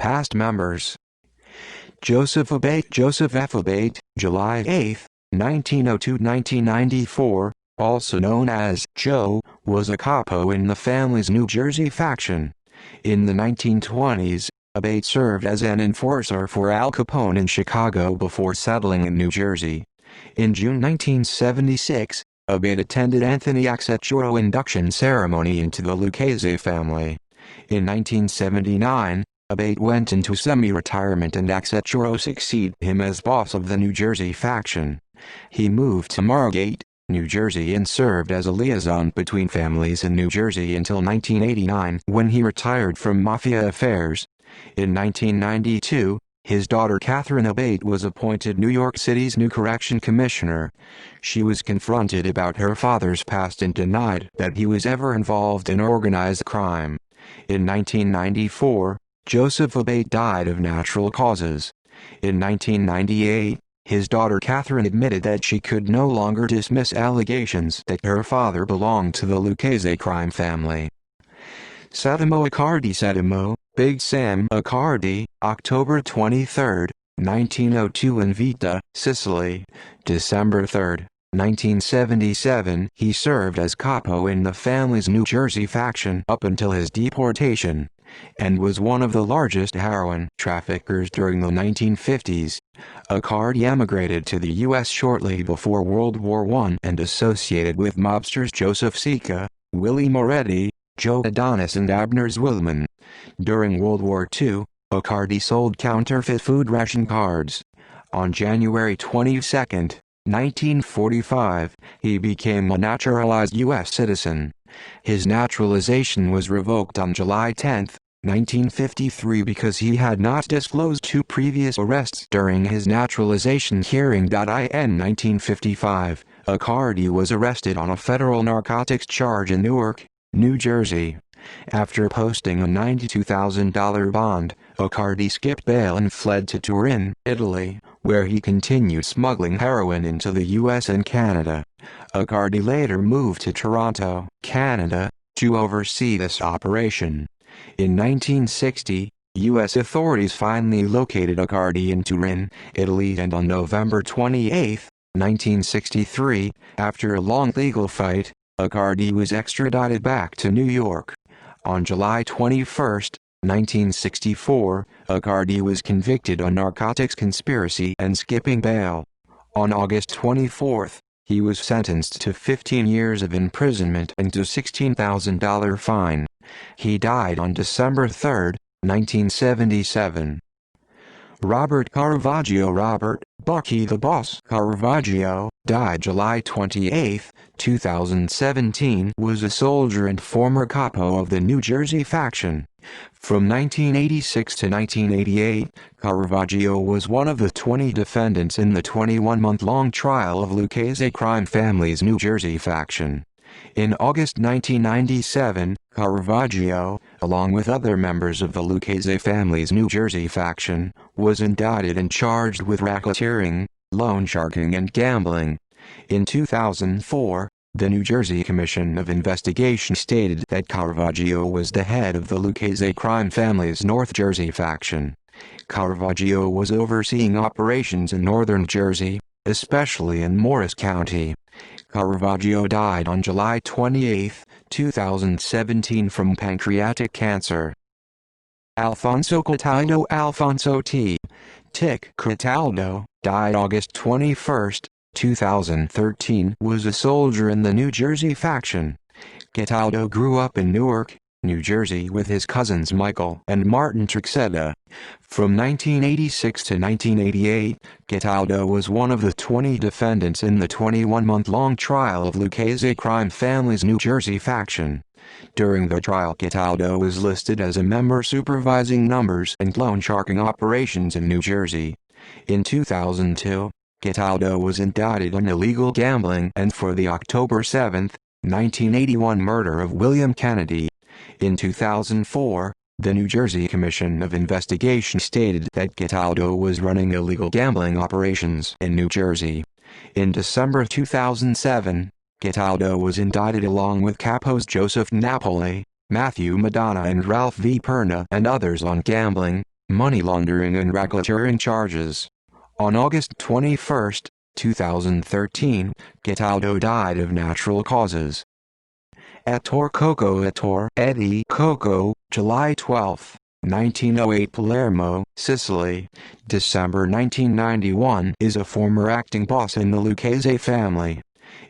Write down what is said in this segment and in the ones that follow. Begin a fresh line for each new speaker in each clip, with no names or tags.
Past members: Joseph Abate, Joseph F. Abate, July 8, 1902–1994, also known as Joe, was a capo in the family's New Jersey faction. In the 1920s, Abate served as an enforcer for Al Capone in Chicago before settling in New Jersey. In June 1976, Abate attended Anthony Accardi's induction ceremony into the Lukase family. In 1979, Abate went into semi-retirement and Accardi succeeded him as boss of the New Jersey faction. He moved to Margate, New Jersey and served as a liaison between families in New Jersey until 1989 when he retired from Mafia affairs. In 1992, his daughter Catherine Abate was appointed New York City's new correction commissioner. She was confronted about her father's past and denied that he was ever involved in organized crime. In 1994, Joseph Abate died of natural causes. In 1998, his daughter Catherine admitted that she could no longer dismiss allegations that her father belonged to the Lukase crime family. Settimo Accardi, Settimo, Big Sam Accardi, October 23, 1902 in Vita, Sicily, December 3, 1977. He served as capo in the family's New Jersey faction up until his deportation, and was one of the largest heroin traffickers during the 1950s. Accardi emigrated to the U.S. shortly before World War I and associated with mobsters Joseph Sica, Willie Moretti, Joe Adonis and Abner Zwillman. During World War II, Accardi sold counterfeit food ration cards. On January 22, 1945, he became a naturalized U.S. citizen. His naturalization was revoked on July 10, 1953 because he had not disclosed two previous arrests during his naturalization hearing. In 1955, Accardi was arrested on a federal narcotics charge in Newark, New Jersey. After posting a $92,000 bond, Accardi skipped bail and fled to Turin, Italy, where he continued smuggling heroin into the U.S. and Canada. Accardi later moved to Toronto, Canada, to oversee this operation. In 1960, U.S. authorities finally located Accardi in Turin, Italy, and on November 28, 1963, after a long legal fight, Accardi was extradited back to New York. On July 21, 1964, Accardi was convicted on narcotics conspiracy and skipping bail. On August 24, he was sentenced to 15 years of imprisonment and to $16,000 fine. He died on December 3, 1977. Robert Caravaggio, Robert "Bucky the Boss" Caravaggio, died July 28, 2017, was a soldier and former capo of the New Jersey faction. From 1986 to 1988, Caravaggio was one of the 20 defendants in the 21-month-long trial of Lukase crime family's New Jersey faction. In August 1997, Caravaggio, along with other members of the Lukase family's New Jersey faction, was indicted and charged with racketeering, loan sharking and gambling. In 2004, the New Jersey Commission of Investigation stated that Caravaggio was the head of the Lukase crime family's North Jersey faction. Caravaggio was overseeing operations in northern Jersey, especially in Morris County. Caravaggio died on July 28, 2017 from pancreatic cancer. Alfonso Cataldo, Alfonso T. Tick Cataldo, died August 21, 2013, was a soldier in the New Jersey faction. Cataldo grew up in Newark, New Jersey with his cousins Michael and Martin Trixetta. From 1986 to 1988, Cataldo was one of the 20 defendants in the 21-month-long trial of Lukase crime family's New Jersey faction. During the trial, Cataldo was listed as a member supervising numbers and loan sharking operations in New Jersey. In 2002, Cataldo was indicted on illegal gambling and for the October 7, 1981 murder of William Kennedy. In 2004, the New Jersey Commission of Investigation stated that Cataldo was running illegal gambling operations in New Jersey. In December 2007, Cataldo was indicted along with capos Joseph Napoli, Matthew Madonna and Ralph V. Perna and others on gambling, money laundering and racketeering charges. On August 21, 2013, Cataldo died of natural causes. Ettore Coco Ettore Eddie Coco, July 12, 1908 Palermo, Sicily, December 1991 is a former acting boss in the Lukase family.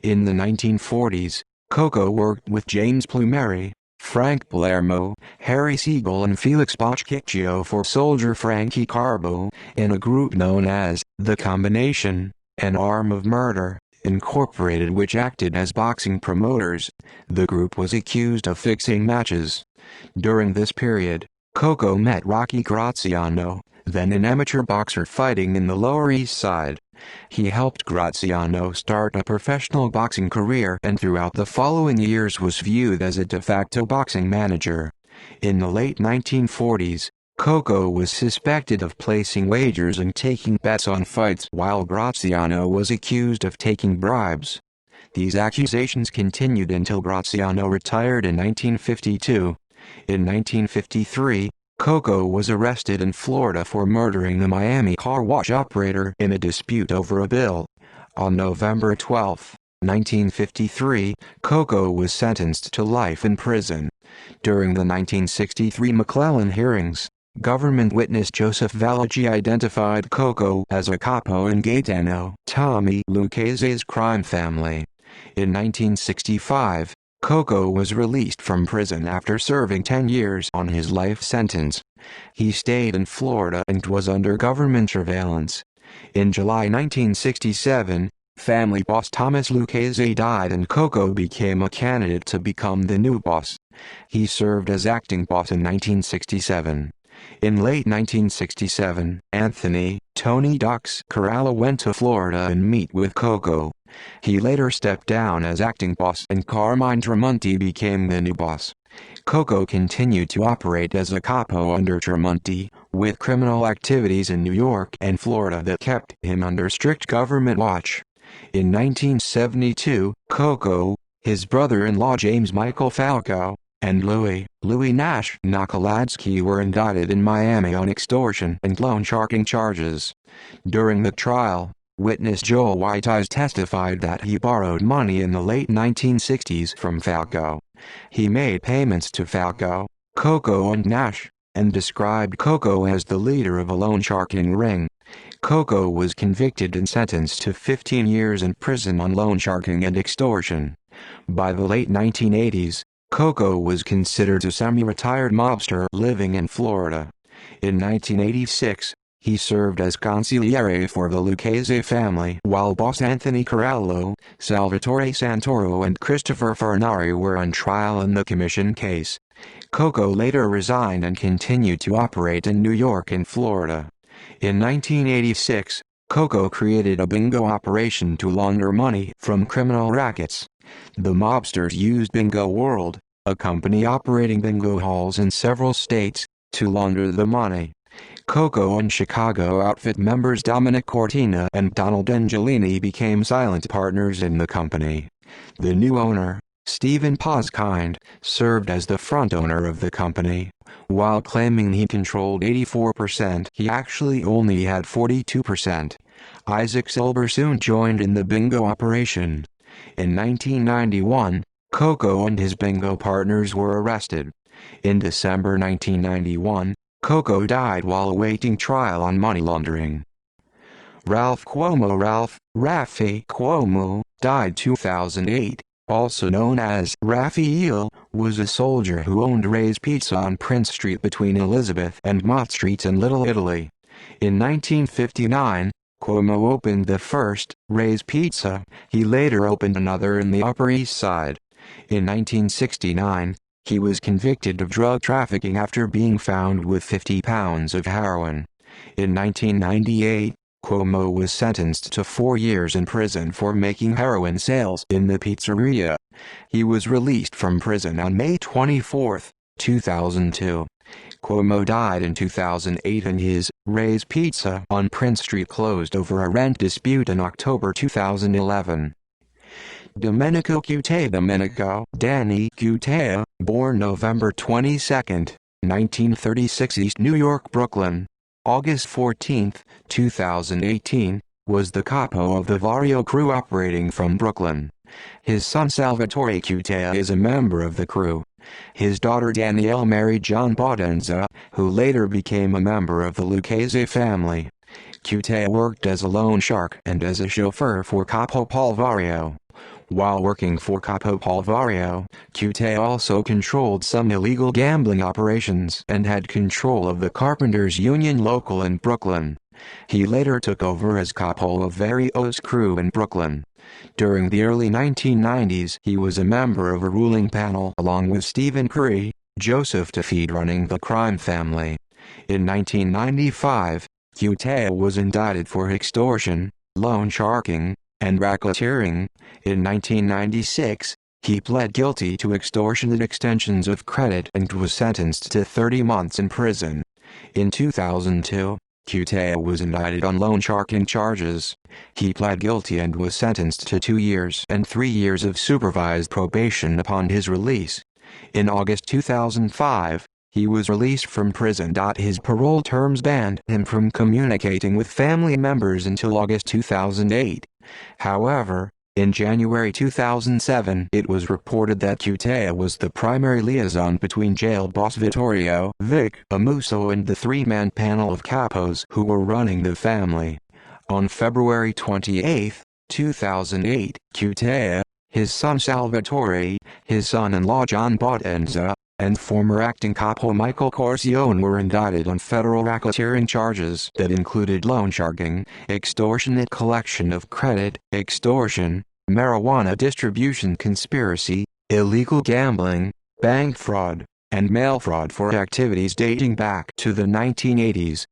In the 1940s, Coco worked with James Plumeri, Frank Palermo, Harry Siegel and Felix Boccaccio for soldier Frankie Carbo, in a group known as The Combination, an arm of Murder, Incorporated, which acted as boxing promoters. The group was accused of fixing matches. During this period, Coco met Rocky Graziano, then an amateur boxer fighting in the Lower East Side. He helped Graziano start a professional boxing career and throughout the following years was viewed as a de facto boxing manager. In the late 1940s, Coco was suspected of placing wagers and taking bets on fights while Graziano was accused of taking bribes. These accusations continued until Graziano retired in 1952. In 1953, Coco was arrested in Florida for murdering the Miami car wash operator in a dispute over a bill. On November 12, 1953, Coco was sentenced to life in prison. During the 1963 McClellan hearings, government witness Joseph Valaggi identified Coco as a capo in Gaetano Tommy Lucase's crime family. In 1965, Coco was released from prison after serving 10 years on his life sentence. He stayed in Florida and was under government surveillance. In July 1967, family boss Thomas Lukase died and Coco became a candidate to become the new boss. He served as acting boss in 1967. In late 1967, Anthony "Tony Ducks" Coralla went to Florida and meet with Coco. He later stepped down as acting boss and Carmine Tremonti became the new boss. Coco continued to operate as a capo under Tremonti, with criminal activities in New York and Florida that kept him under strict government watch. In 1972, Coco, his brother-in-law James Michael Falco, and Louis Nash Nakaladsky were indicted in Miami on extortion and loan sharking charges. During the trial, witness Joel Whiteeyes testified that he borrowed money in the late 1960s from Falco. He made payments to Falco, Coco and Nash, and described Coco as the leader of a loan sharking ring. Coco was convicted and sentenced to 15 years in prison on loan sharking and extortion. By the late 1980s, Coco was considered a semi-retired mobster living in Florida. In 1986, he served as consigliere for the Lukase family while boss Anthony Corallo, Salvatore Santoro and Christopher Fernari were on trial in the commission case. Coco later resigned and continued to operate in New York and Florida. In 1986, Coco created a bingo operation to launder money from criminal rackets. The mobsters used Bingo World, a company operating bingo halls in several states, to launder the money. Coco and Chicago outfit members Dominic Cortina and Donald Angelini became silent partners in the company. The new owner, Stephen Poskind, served as the front owner of the company. While claiming he controlled 84%, he actually only had 42%. Isaac Silber soon joined in the bingo operation. In 1991, Coco and his bingo partners were arrested. In December 1991, Coco died while awaiting trial on money laundering. Ralph Cuomo Raffi Cuomo, died 2008, also known as Raphael, was a soldier who owned Ray's Pizza on Prince Street between Elizabeth and Mott Streets in Little Italy. In 1959, Cuomo opened the first, Ray's Pizza. He later opened another in the Upper East Side. In 1969, he was convicted of drug trafficking after being found with 50 pounds of heroin. In 1998, Cuomo was sentenced to 4 years in prison for making heroin sales in the pizzeria. He was released from prison on May 24, 2002. Cuomo died in 2008 and his Ray's Pizza on Prince Street closed over a rent dispute in October 2011. Domenico Danny Cutea, born November 22, 1936 East New York, Brooklyn. August 14, 2018, was the capo of the Vario crew operating from Brooklyn. His son Salvatore Cutea is a member of the crew. His daughter Danielle married John Bodenza, who later became a member of the Lukase family. Cutea worked as a loan shark and as a chauffeur for Capo Paul Vario. While working for Capo Paul Vario, Cutea also controlled some illegal gambling operations and had control of the Carpenters Union local in Brooklyn. He later took over as capo of Vario's crew in Brooklyn. During the early 1990s he was a member of a ruling panel along with Stephen Curry, Joseph Tafid running the crime family. In 1995, Cutea was indicted for extortion, loan sharking, and racketeering. In 1996, he pled guilty to extortionate extensions of credit and was sentenced to 30 months in prison. In 2002, Cutea was indicted on loan sharking charges. He pled guilty and was sentenced to 2 years and 3 years of supervised probation upon his release. In August 2005, he was released from prison. His parole terms banned him from communicating with family members until August 2008. However, in January 2007 it was reported that Cutea was the primary liaison between jail boss Vittorio Vic Amuso and the three-man panel of capos who were running the family. On February 28, 2008, Cutea, his son Salvatore, his son-in-law John Bodenza, and former acting capo Michael Corcione were indicted on federal racketeering charges that included loan sharking, extortionate collection of credit, extortion, marijuana distribution conspiracy, illegal gambling, bank fraud, and mail fraud for activities dating back to the 1980s.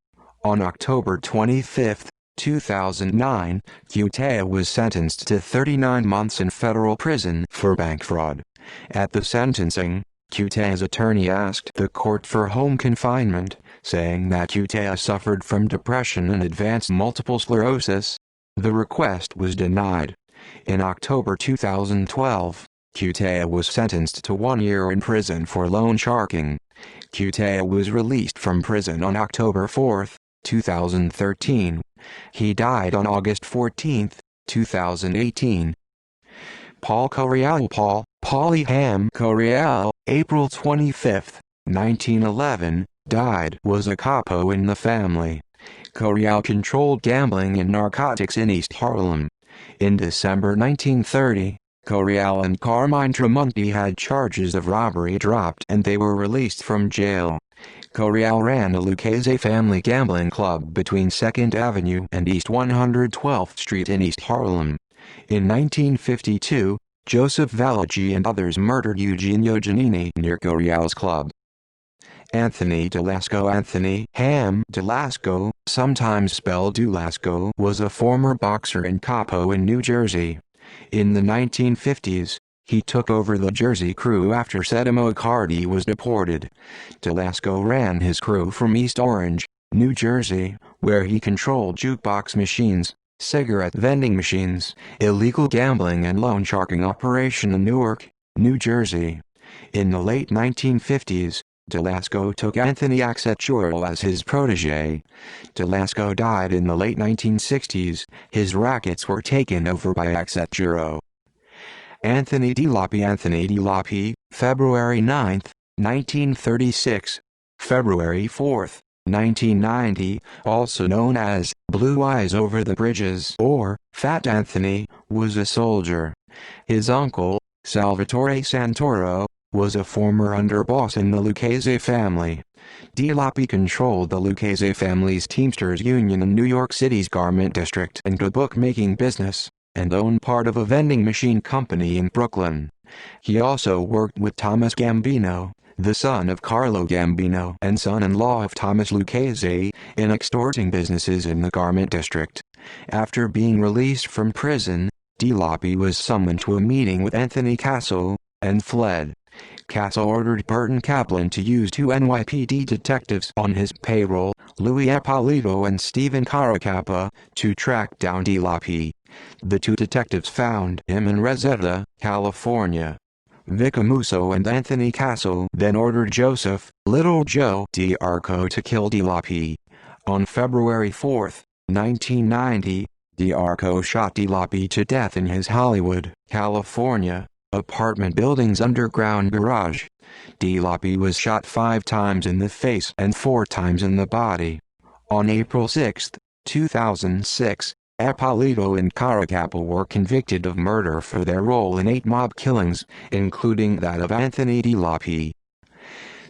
On October 25, 2009, Cutea was sentenced to 39 months in federal prison for bank fraud. At the sentencing, Cutea's attorney asked the court for home confinement, saying that Cutea suffered from depression and advanced multiple sclerosis. The request was denied. In October 2012, Cutea was sentenced to 1 year in prison for loan sharking. Cutea was released from prison on October 4, 2013. He died on August 14, 2018. Paul Corial Paulie Ham Corial, April 25, 1911, died. Was a capo in the family. Corial controlled gambling and narcotics in East Harlem. In December 1930, Corial and Carmine Tremonti had charges of robbery dropped and they were released from jail. Corial ran a Lukase family gambling club between 2nd Avenue and East 112th Street in East Harlem. In 1952, Joseph Valaggi and others murdered Eugenio Giannini near Corial's club. Anthony Delasco Anthony Ham Delasco, sometimes spelled Delasco, was a former boxer and capo in New Jersey. In the 1950s, he took over the Jersey crew after Settimo Accardi was deported. Delasco ran his crew from East Orange, New Jersey, where he controlled jukebox machines, cigarette vending machines, illegal gambling and loan sharking operation in Newark, New Jersey. In the late 1950s, Delasco took Anthony Accetturo as his protege. Delasco died in the late 1960s. His rackets were taken over by Accetturo. Anthony DiLoppy February 9, 1936. February 4, 1990, also known as Blue Eyes Over the Bridges or Fat Anthony, was a soldier. His uncle, Salvatore Santoro, was a former underboss in the Lukase family. DiLoppy controlled the Lukase family's Teamsters Union in New York City's Garment District and a bookmaking business, and owned part of a vending machine company in Brooklyn. He also worked with Thomas Gambino, the son of Carlo Gambino and son-in-law of Thomas Lukase, in extorting businesses in the Garment District. After being released from prison, DiLoppy was summoned to a meeting with Anthony Castle, and fled. Castle ordered Burton Kaplan to use 2 NYPD detectives on his payroll, Louis Ippolito and Stephen Caracappa, to track down DiLoppy. The 2 detectives found him in Reseda, California. Vicamuso and Anthony Casso then ordered Joseph, Little Joe Diago to kill Loppy. On February 4, 1990, Diago shot Loppy to death in his Hollywood, California, apartment building's underground garage. Loppy was shot 5 times in the face and 4 times in the body. On April 6, 2006, Ippolito and Caravaggio were convicted of murder for their role in 8 mob killings, including that of Anthony Loppy.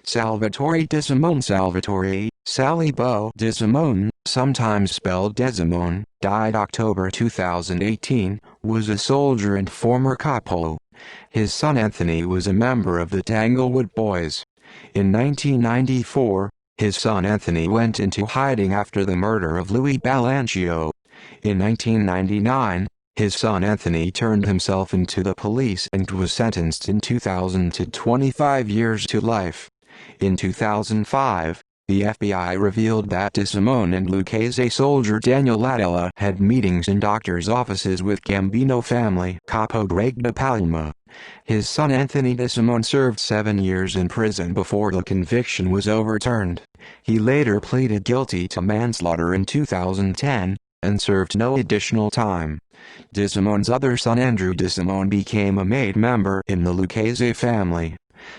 Salvatore Salvatore, Salibo Simone, sometimes spelled Desimone, died October 2018, was a soldier and former capo. His son Anthony was a member of the Tanglewood Boys. In 1994, his son Anthony went into hiding after the murder of Louis Balanchio. In 1999, his son Anthony turned himself into the police and was sentenced in 2000 to 25 years to life. In 2005, the FBI revealed that Simone and Lukase soldier Daniel Latella had meetings in doctors' offices with Gambino family capo Greg De Palma. His son Anthony Simone served 7 years in prison before the conviction was overturned. He later pleaded guilty to manslaughter in 2010, and served no additional time. Simone's other son Andrew Simone became a made member in the Lukase family.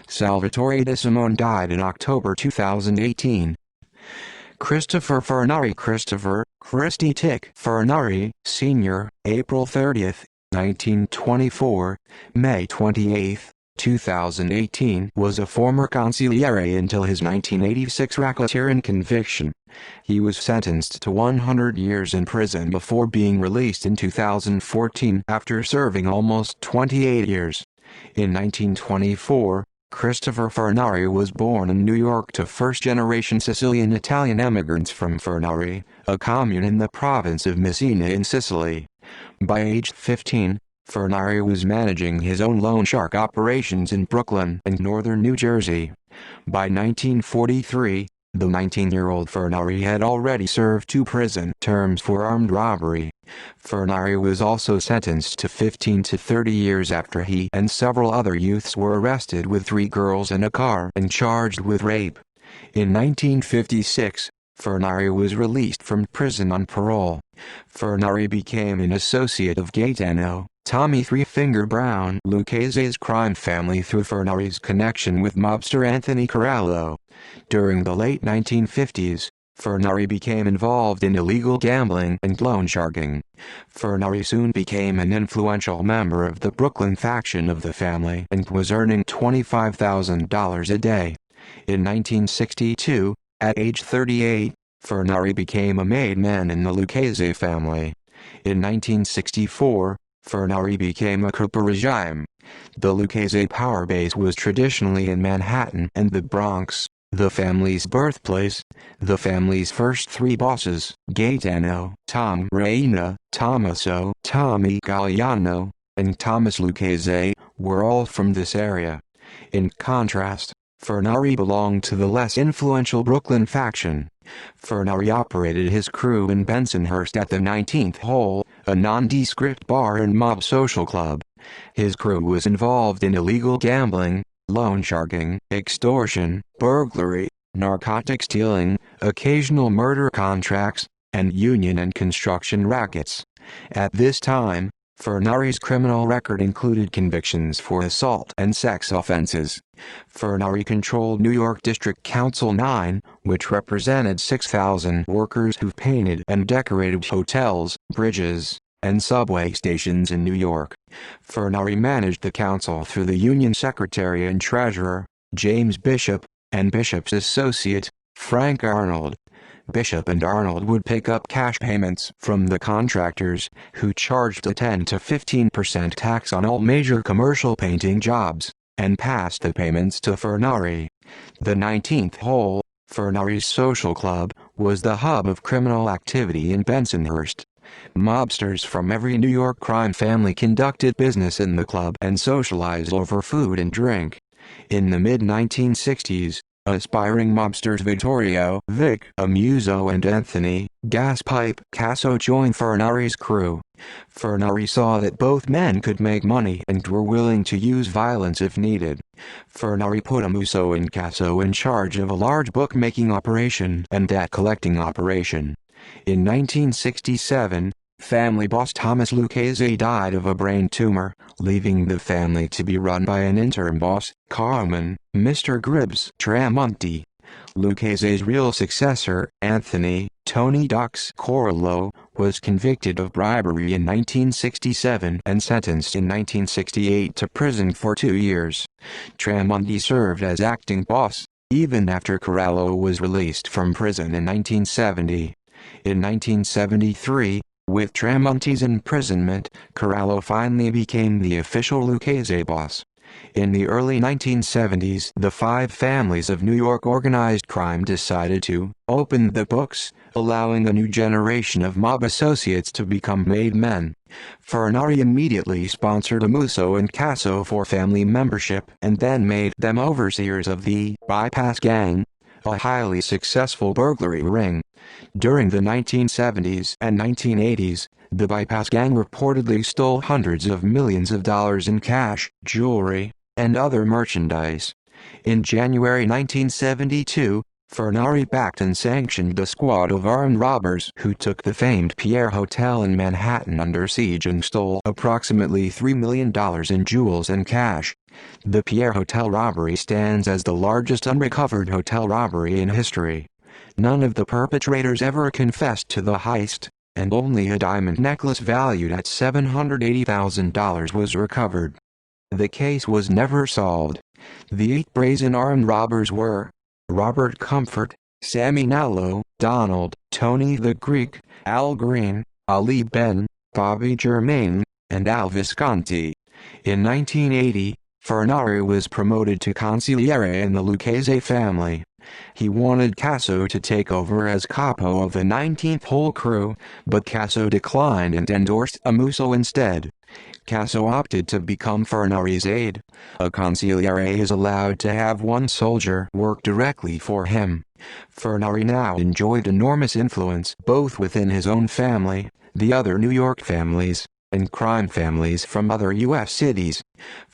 Salvatore Simone died in October 2018. Christopher Fernari Christy Tick Fernari, Sr., April 30, 1924, May 28, 2018 was a former consigliere until his 1986 racketeering conviction. He was sentenced to 100 years in prison before being released in 2014 after serving almost 28 years. In 1924, Christopher Fernari was born in New York to first-generation Sicilian-Italian immigrants from Fernari, a commune in the province of Messina in Sicily. By age 15, Fernari was managing his own loan shark operations in Brooklyn and northern New Jersey. By 1943, the 19-year-old Fernari had already served 2 prison terms for armed robbery. Fernari was also sentenced to 15 to 30 years after he and several other youths were arrested with 3 girls in a car and charged with rape. In 1956, Fernari was released from prison on parole. Fernari became an associate of Gaetano, Tommy Three Finger Brown Lucase's crime family through Fernari's connection with mobster Anthony Caravaggio. During the late 1950s, Fernari became involved in illegal gambling and loan sharking. Fernari soon became an influential member of the Brooklyn faction of the family and was earning $25,000 a day. In 1962, at age 38, Fernari became a made man in the Lukase family. In 1964, Fernari became a coupe regime. The Lukase power base was traditionally in Manhattan and the Bronx, the family's birthplace. The family's first 3 bosses, Gaetano, Tom Reina, Tommaso, Tommy Galliano, and Thomas Lukase, were all from this area. In contrast, Fernari belonged to the less influential Brooklyn faction. Fernari operated his crew in Bensonhurst at the 19th Hole, a nondescript bar and mob social club. His crew was involved in illegal gambling, loan sharking, extortion, burglary, narcotics dealing, occasional murder contracts, and union and construction rackets. At this time, Fernari's criminal record included convictions for assault and sex offenses. Fernari controlled New York District Council 9, which represented 6,000 workers who painted and decorated hotels, bridges, and subway stations in New York. Fernari managed the council through the union secretary and treasurer, James Bishop, and Bishop's associate, Frank Arnold. Bishop and Arnold would pick up cash payments from the contractors, who charged a 10 to 15% tax on all major commercial painting jobs, and passed the payments to Fernari. The 19th Hole, Fernari's social club, was the hub of criminal activity in Bensonhurst. Mobsters from every New York crime family conducted business in the club and socialized over food and drink. In the mid-1960s, Aspiring mobsters Vittorio, Vic, Amuso and Anthony, Gaspipe, Casso joined Fernari's crew. Fernari saw that both men could make money and were willing to use violence if needed. Fernari put Amuso and Casso in charge of a large bookmaking operation and debt-collecting operation. In 1967, family boss Thomas Lukase died of a brain tumor, leaving the family to be run by an interim boss, Carmen, Mr. Gribbs Tramonti. Lucase's real successor, Anthony, Tony Dux Corallo, was convicted of bribery in 1967 and sentenced in 1968 to prison for 2 years. Tramonti served as acting boss, even after Corallo was released from prison in 1970. In 1973, with Tramonti's imprisonment, Corallo finally became the official Lucase boss. In the early 1970s, the 5 families of New York organized crime decided to open the books, allowing a new generation of mob associates to become made men. Fernari immediately sponsored Amuso and Casso for family membership and then made them overseers of the Bypass Gang, a highly successful burglary ring. During the 1970s and 1980s, the Bypass Gang reportedly stole hundreds of millions of dollars in cash, jewelry, and other merchandise. In January 1972, Fernari backed and sanctioned a squad of armed robbers who took the famed Pierre Hotel in Manhattan under siege and stole approximately $3 million in jewels and cash. The Pierre Hotel robbery stands as the largest unrecovered hotel robbery in history. None of the perpetrators ever confessed to the heist, and only a diamond necklace valued at $780,000 was recovered. The case was never solved. The 8 brazen armed robbers were Robert Comfort, Sammy Nallo, Donald, Tony the Greek, Al Green, Ali Ben, Bobby Germain, and Al Visconti. In 1980, Fernari was promoted to consigliere in the Lucase family. He wanted Casso to take over as capo of the 19th hole crew, but Casso declined and endorsed Amuso instead. Casso opted to become Fernari's aide. A consigliere is allowed to have 1 soldier work directly for him. Fernari now enjoyed enormous influence both within his own family, the other New York families, and crime families from other U.S. cities.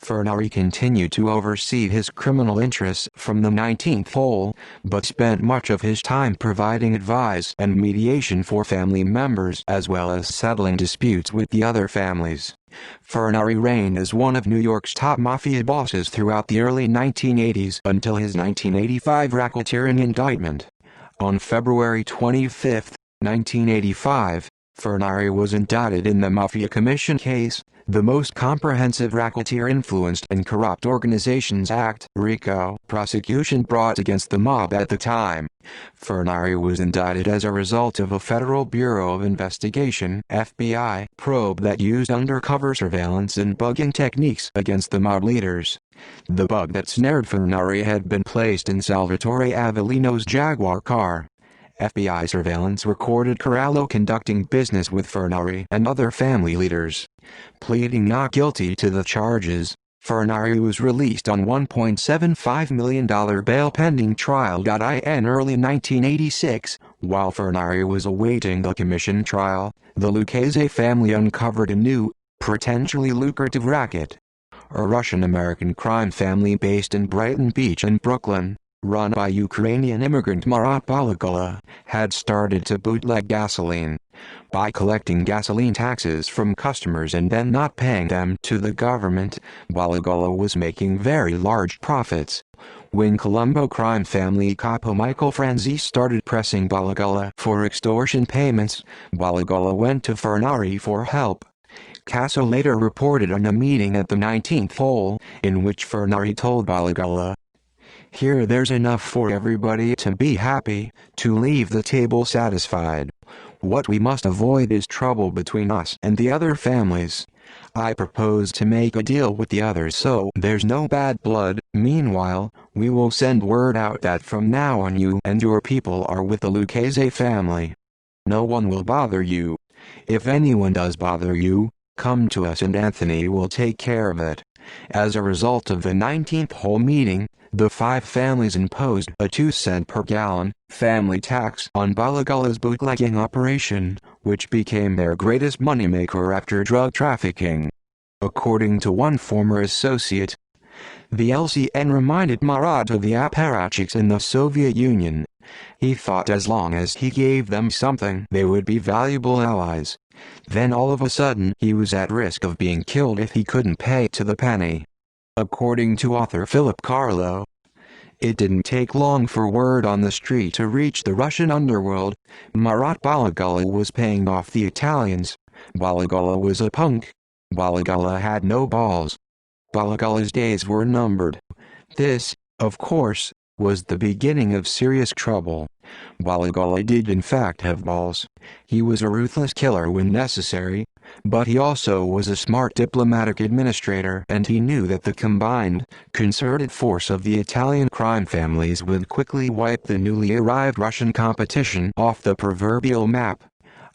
Fernari continued to oversee his criminal interests from the 19th hole, but spent much of his time providing advice and mediation for family members as well as settling disputes with the other families. Fernari reigned as one of New York's top mafia bosses throughout the early 1980s until his 1985 racketeering indictment. On February 25, 1985, Fernari was indicted in the Mafia Commission case, the most comprehensive racketeer-influenced and corrupt organizations act (RICO) prosecution brought against the mob at the time. Fernari was indicted as a result of a Federal Bureau of Investigation (FBI) probe that used undercover surveillance and bugging techniques against the mob leaders. The bug that snared Fernari had been placed in Salvatore Avellino's Jaguar car. FBI surveillance recorded Corallo conducting business with Fernari and other family leaders. Pleading not guilty to the charges, Fernari was released on $1.75 million bail pending trial. In early 1986, while Fernari was awaiting the commission trial, the Lukase family uncovered a new, potentially lucrative racket. A Russian-American crime family based in Brighton Beach and Brooklyn, run by Ukrainian immigrant Marat Balagula, had started to bootleg gasoline. By collecting gasoline taxes from customers and then not paying them to the government, Balagula was making very large profits. When Colombo crime family capo Michael Franzi started pressing Balagula for extortion payments, Balagula went to Fernari for help. Casso later reported on a meeting at the 19th hole, in which Fernari told Balagula, "Here there's enough for everybody to be happy, to leave the table satisfied. What we must avoid is trouble between us and the other families. I propose to make a deal with the others so there's no bad blood. Meanwhile, we will send word out that from now on you and your people are with the Lukase family. No one will bother you. If anyone does bother you, come to us and Anthony will take care of it." As a result of the 19th hole meeting, The five families imposed a 2-cent per gallon family tax on Balagala's bootlegging operation, which became their greatest moneymaker after drug trafficking. According to one former associate, the LCN reminded Marat of the apparatchiks in the Soviet Union. He thought as long as he gave them something they would be valuable allies. Then all of a sudden he was at risk of being killed if he couldn't pay to the penny. According to author Philip Carlo, it didn't take long for word on the street to reach the Russian underworld. Marat Balagala was paying off the Italians. Balagala was a punk. Balagala had no balls. Balagala's days were numbered. This, of course, was the beginning of serious trouble. Balagala did in fact have balls. He was a ruthless killer when necessary, but he also was a smart diplomatic administrator, and he knew that the combined, concerted force of the Italian crime families would quickly wipe the newly arrived Russian competition off the proverbial map.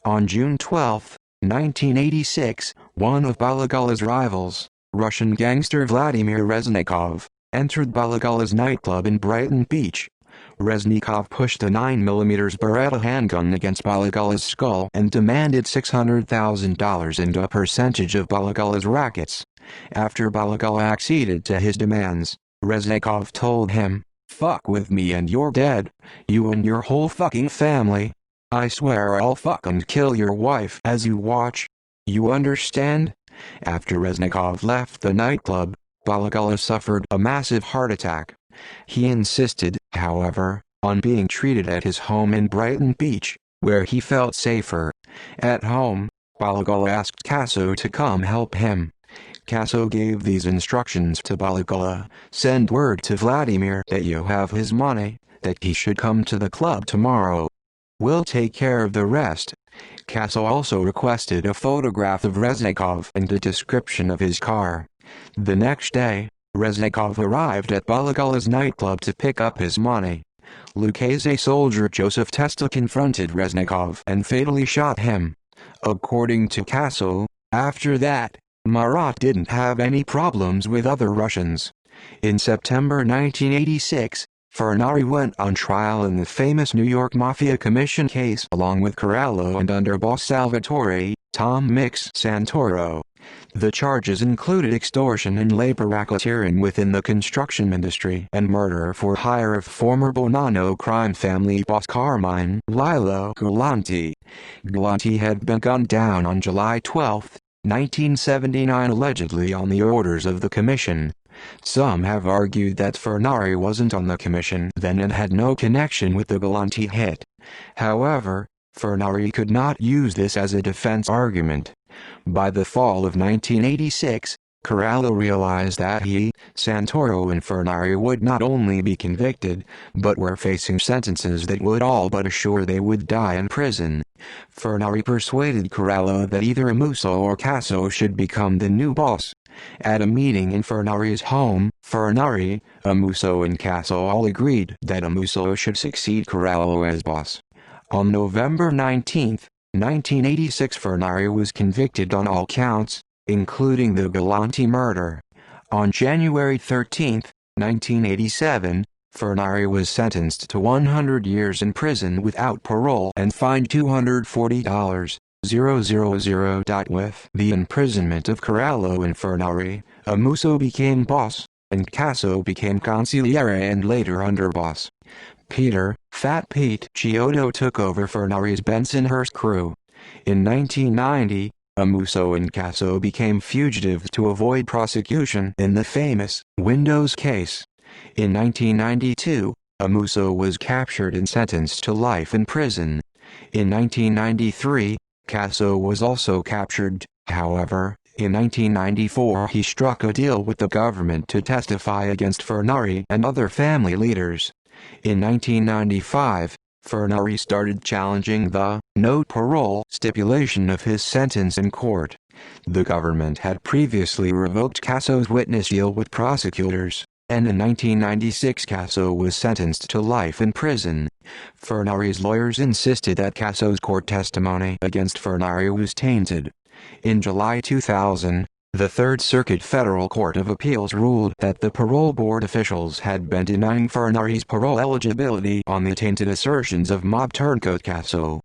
On June 12, 1986, one of Balagala's rivals, Russian gangster Vladimir Reznikov, entered Balagala's nightclub in Brighton Beach. Reznikov pushed a 9mm Beretta handgun against Balagala's skull and demanded $600,000 and a percentage of Balagala's rackets. After Balagala acceded to his demands, Reznikov told him, "Fuck with me and you're dead. You and your whole fucking family. I swear I'll fuck and kill your wife as you watch. You understand?" After Reznikov left the nightclub, Balagala suffered a massive heart attack. He insisted, however, on being treated at his home in Brighton Beach, where he felt safer. At home, Balagala asked Casso to come help him. Casso gave these instructions to Balagala: "Send word to Vladimir that you have his money, that he should come to the club tomorrow. We'll take care of the rest." Casso also requested a photograph of Reznikov and a description of his car. The next day, Reznikov arrived at Balagala's nightclub to pick up his money. Lukase soldier Joseph Testa confronted Reznikov and fatally shot him. According to Casso, after that, Marat didn't have any problems with other Russians. In September 1986, Fernari went on trial in the famous New York Mafia Commission case along with Corallo and underboss Salvatore Santoro. The charges included extortion and labor racketeering within the construction industry and murder for hire of former Bonanno crime family boss Carmine Lillo Galante. Galante had been gunned down on July 12, 1979, allegedly on the orders of the commission. Some have argued that Fernari wasn't on the commission then and had no connection with the Galante hit. However, Fernari could not use this as a defense argument. By the fall of 1986, Corallo realized that he, Santoro and Fernari would not only be convicted, but were facing sentences that would all but assure they would die in prison. Fernari persuaded Corallo that either Amuso or Casso should become the new boss. At a meeting in Fernari's home, Fernari, Amuso and Casso all agreed that Amuso should succeed Corallo as boss. On November 19, 1986, Fernari was convicted on all counts, including the Galante murder. On January 13, 1987, Fernari was sentenced to 100 years in prison without parole and fined $240,000. With the imprisonment of Corallo and Fernari, Amuso became boss, and Casso became consigliere and later underboss. Peter, Fat Pete Chiodo took over Fernari's Bensonhurst crew. In 1990, Amuso and Casso became fugitives to avoid prosecution in the famous Windows case. In 1992, Amuso was captured and sentenced to life in prison. In 1993, Casso was also captured. However, in 1994 he struck a deal with the government to testify against Fernari and other family leaders. In 1995, Fernari started challenging the no parole stipulation of his sentence in court. The government had previously revoked Casso's witness deal with prosecutors, and in 1996 Casso was sentenced to life in prison. Fernari's lawyers insisted that Casso's court testimony against Fernari was tainted. In July 2000, The Third Circuit Federal Court of Appeals ruled that the parole board officials had been denying Fernari's parole eligibility on the tainted assertions of mob turncoat Casso.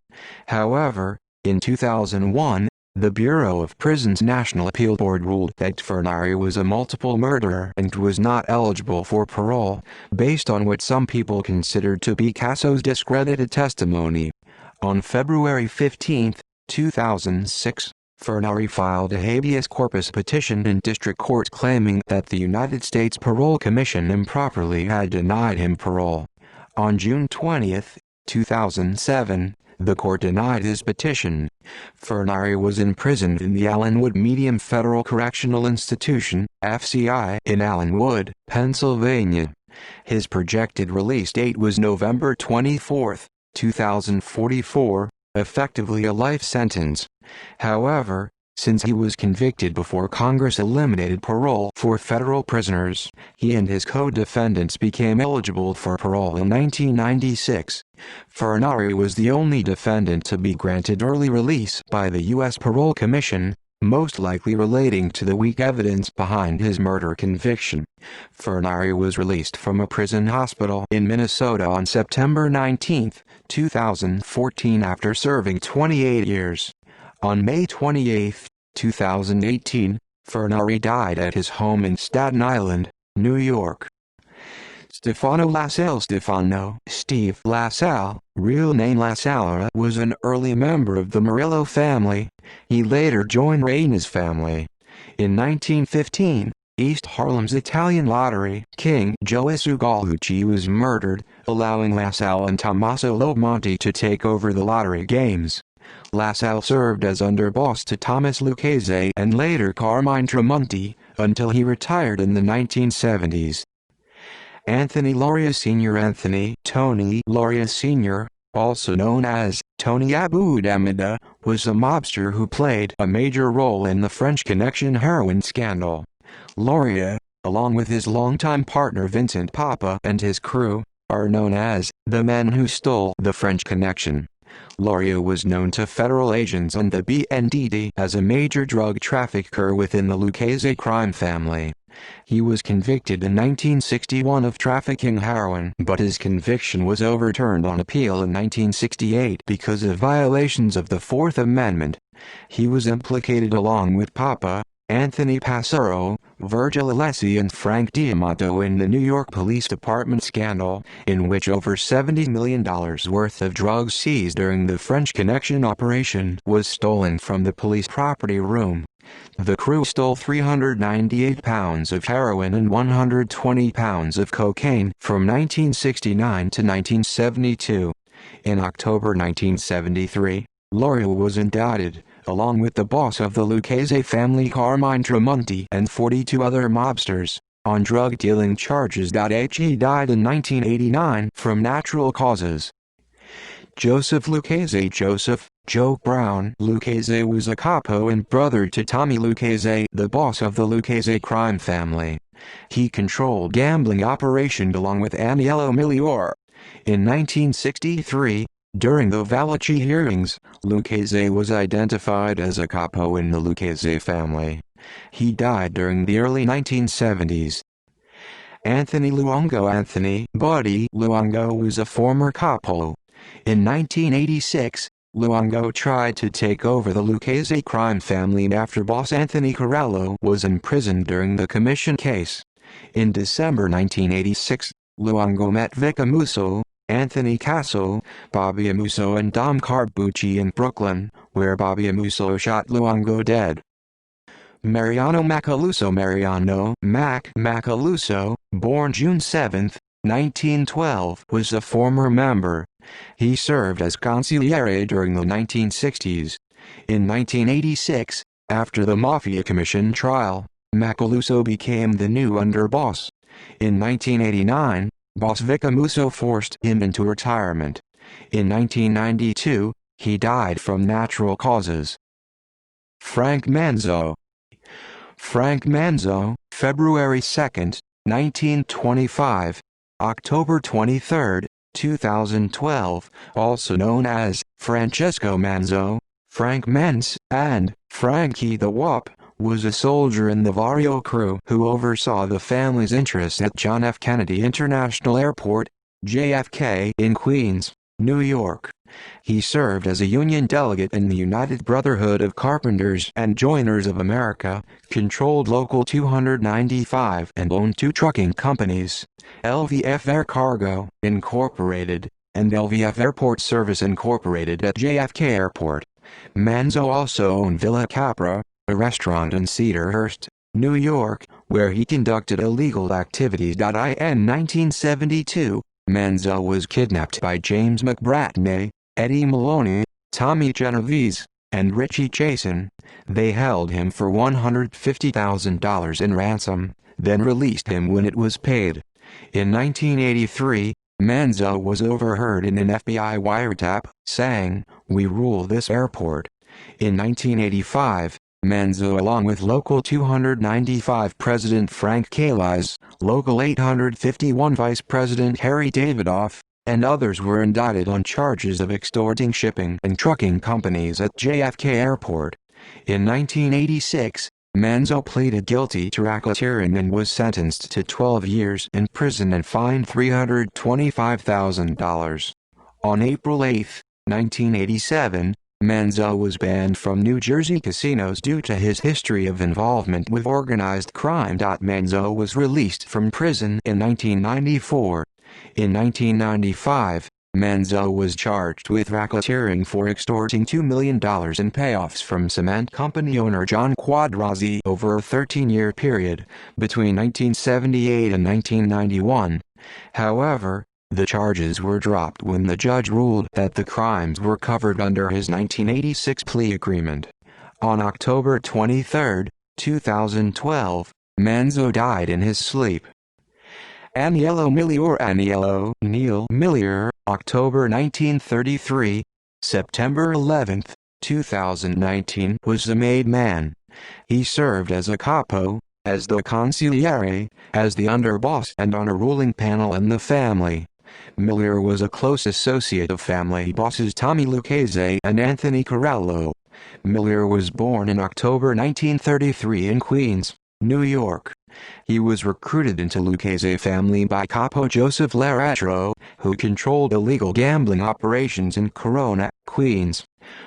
However, in 2001, the Bureau of Prisons National Appeal Board ruled that Fernari was a multiple murderer and was not eligible for parole, based on what some people considered to be Casso's discredited testimony. On February 15, 2006, Fernari filed a habeas corpus petition in district court claiming that the United States Parole Commission improperly had denied him parole. On June 20, 2007, the court denied his petition. Fernari was imprisoned in the Allenwood Medium Federal Correctional Institution, FCI, in Allenwood, Pennsylvania. His projected release date was November 24, 2044, effectively a life sentence. However, since he was convicted before Congress eliminated parole for federal prisoners, he and his co-defendants became eligible for parole in 1996. Fernari was the only defendant to be granted early release by the U.S. Parole Commission, most likely relating to the weak evidence behind his murder conviction. Fernari was released from a prison hospital in Minnesota on September 19, 2014 after serving 28 years. On May 28, 2018, Fernari died at his home in Staten Island, New York. Stefano Steve LaSalle, real name LaSalle, was an early member of the Murillo family. He later joined Reina's family. In 1915, East Harlem's Italian lottery king Giosuè Gallucci was murdered, allowing LaSalle and Tommaso Lomonti to take over the lottery games. LaSalle served as underboss to Thomas Lukase and later Carmine Tremonti, until he retired in the 1970s. Anthony Lauria Sr. Tony Lauria Sr., also known as Tony Abudamida, was a mobster who played a major role in the French Connection heroin scandal. Lauria, along with his longtime partner Vincent Papa and his crew, are known as the men who stole the French Connection. Lauria was known to federal agents and the BNDD as a major drug trafficker within the Lukase crime family. He was convicted in 1961 of trafficking heroin, but his conviction was overturned on appeal in 1968 because of violations of the Fourth Amendment. He was implicated along with Papa, Anthony Passaro, Virgil Alessi and Frank D'Amato in the New York Police Department scandal, in which over $70 million worth of drugs seized during the French Connection operation was stolen from the police property room. The crew stole 398 pounds of heroin and 120 pounds of cocaine from 1969 to 1972. In October 1973, Lauria was indicted, along with the boss of the Lukase family Carmine Tremonti and 42 other mobsters, on drug dealing charges. He died in 1989 from natural causes. Joseph Lukase Joe Brown Lukase was a capo and brother to Tommy Lukase, the boss of the Lukase crime family. He controlled gambling operations along with Aniello Migliore. In 1963, during the Valachi hearings, Lukase was identified as a capo in the Lukase family. He died during the early 1970s. Anthony Luongo Buddy Luongo was a former capo. In 1986, Luongo tried to take over the Lukase crime family after boss Anthony Carello was imprisoned during the commission case. In December 1986, Luongo met Vic Amuso, Anthony Casso, Bobby Amuso and Dom Carbucci in Brooklyn, where Bobby Amuso shot Luongo dead. Mariano Macaluso Macaluso, born June 7, 1912, was a former member. He served as consigliere during the 1960s. In 1986, after the Mafia Commission trial, Macaluso became the new underboss. In 1989, boss Vic Amuso forced him into retirement. In 1992, he died from natural causes. Frank Manzo, February 2, 1925, October 23, 2012, also known as Francesco Manzo, Frank Menz, and Frankie the Wop, was a soldier in the Vario crew who oversaw the family's interests at John F. Kennedy International Airport, JFK, in Queens, New York. He served as a Union delegate in the United Brotherhood of Carpenters and Joiners of America, controlled Local 295 and owned two trucking companies, LVF Air Cargo, Incorporated, and LVF Airport Service Incorporated at JFK Airport. Manzo also owned Villa Capra, a restaurant in Cedarhurst, New York, where he conducted illegal activities. In 1972, Manzo was kidnapped by James McBratney, Eddie Maloney, Tommy Genovese, and Richie Chasen. They held him for $150,000 in ransom, then released him when it was paid. In 1983, Manzo was overheard in an FBI wiretap, saying, "We rule this airport." In 1985, Manzo, along with Local 295 President Frank Calais, Local 851 Vice President Harry Davidoff, and others were indicted on charges of extorting shipping and trucking companies at JFK Airport. In 1986, Manzo pleaded guilty to racketeering and was sentenced to 12 years in prison and fined $325,000. On April 8, 1987, Manzo was banned from New Jersey casinos due to his history of involvement with organized crime. Manzo was released from prison in 1994. In 1995, Manzo was charged with racketeering for extorting $2 million in payoffs from cement company owner John Quadrazzi over a 13-year period, between 1978 and 1991. However, the charges were dropped when the judge ruled that the crimes were covered under his 1986 plea agreement. On October 23, 2012, Manzo died in his sleep. Aniello Neil Milior, October 1933, September 11, 2019, was a made man. He served as a capo, as the consigliere, as the underboss and on a ruling panel in the family. Milior was a close associate of family bosses Tommy Lukase and Anthony Corallo. Milior was born in October 1933 in Queens, New York. He was recruited into Lukase family by Capo Joseph Laratro, who controlled illegal gambling operations in Corona, Queens.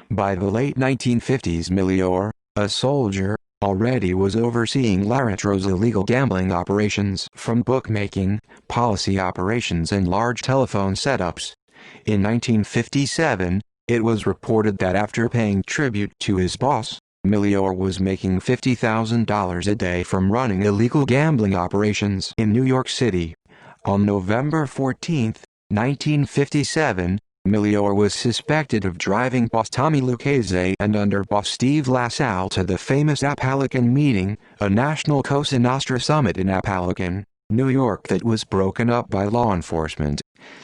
By the late 1950s, Milior, a soldier, already was overseeing Laratro's illegal gambling operations, from bookmaking, policy operations and large telephone setups. In 1957, it was reported that after paying tribute to his boss, Milior was making $50,000 a day from running illegal gambling operations in New York City. On November 14, 1957, Milior was suspected of driving boss Tommy Lukase and underboss Steve LaSalle to the famous Apalachin meeting, a national Cosa Nostra summit in Apalachin, New York that was broken up by law enforcement.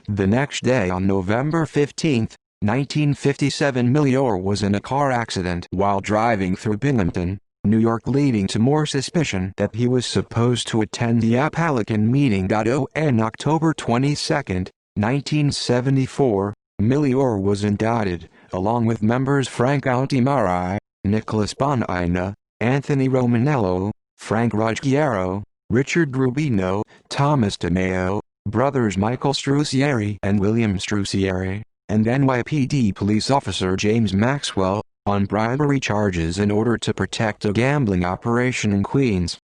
The next day, on November 15, 1957, Milior was in a car accident while driving through Binghamton, New York, leading to more suspicion that he was supposed to attend the Apalachin meeting. On October 22, 1974, Milior was indicted, along with members Frank Altimari, Nicholas Bonina, Anthony Romanello, Frank Ruggiero, Richard Rubino, Thomas DeMeo, brothers Michael Strusieri and William Strusieri, and NYPD police officer James Maxwell, on bribery charges in order to protect a gambling operation in Queens.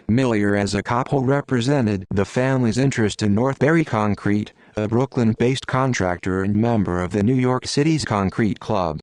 Milior as a capo represented the family's interest in Northbury Concrete, a Brooklyn-based contractor and member of the New York City's Concrete Club.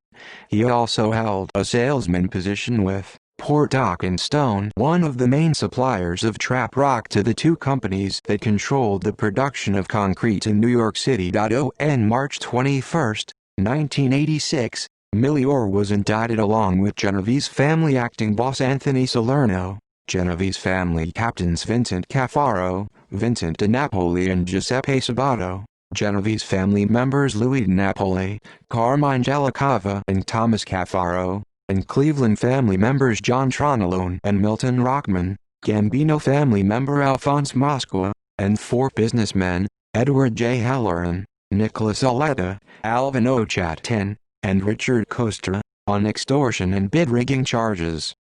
He also held a salesman position with Portock and Stone, one of the main suppliers of trap rock to the two companies that controlled the production of concrete in New York City. On March 21, 1986, Milior was indicted along with Genovese family acting boss Anthony Salerno, Genovese family captains Vincent Caffaro, Vincent DiNapoli and Giuseppe Sabato, Genovese family members Louis DiNapoli, Carmine Gellicava and Thomas Caffaro, and Cleveland family members John Tronalone and Milton Rockman, Gambino family member Alphonse Mosqua, and four businessmen, Edward J. Halloran, Nicholas Aletta, Alvin Ochatin, and Richard Costa. on extortion and bid rigging charges.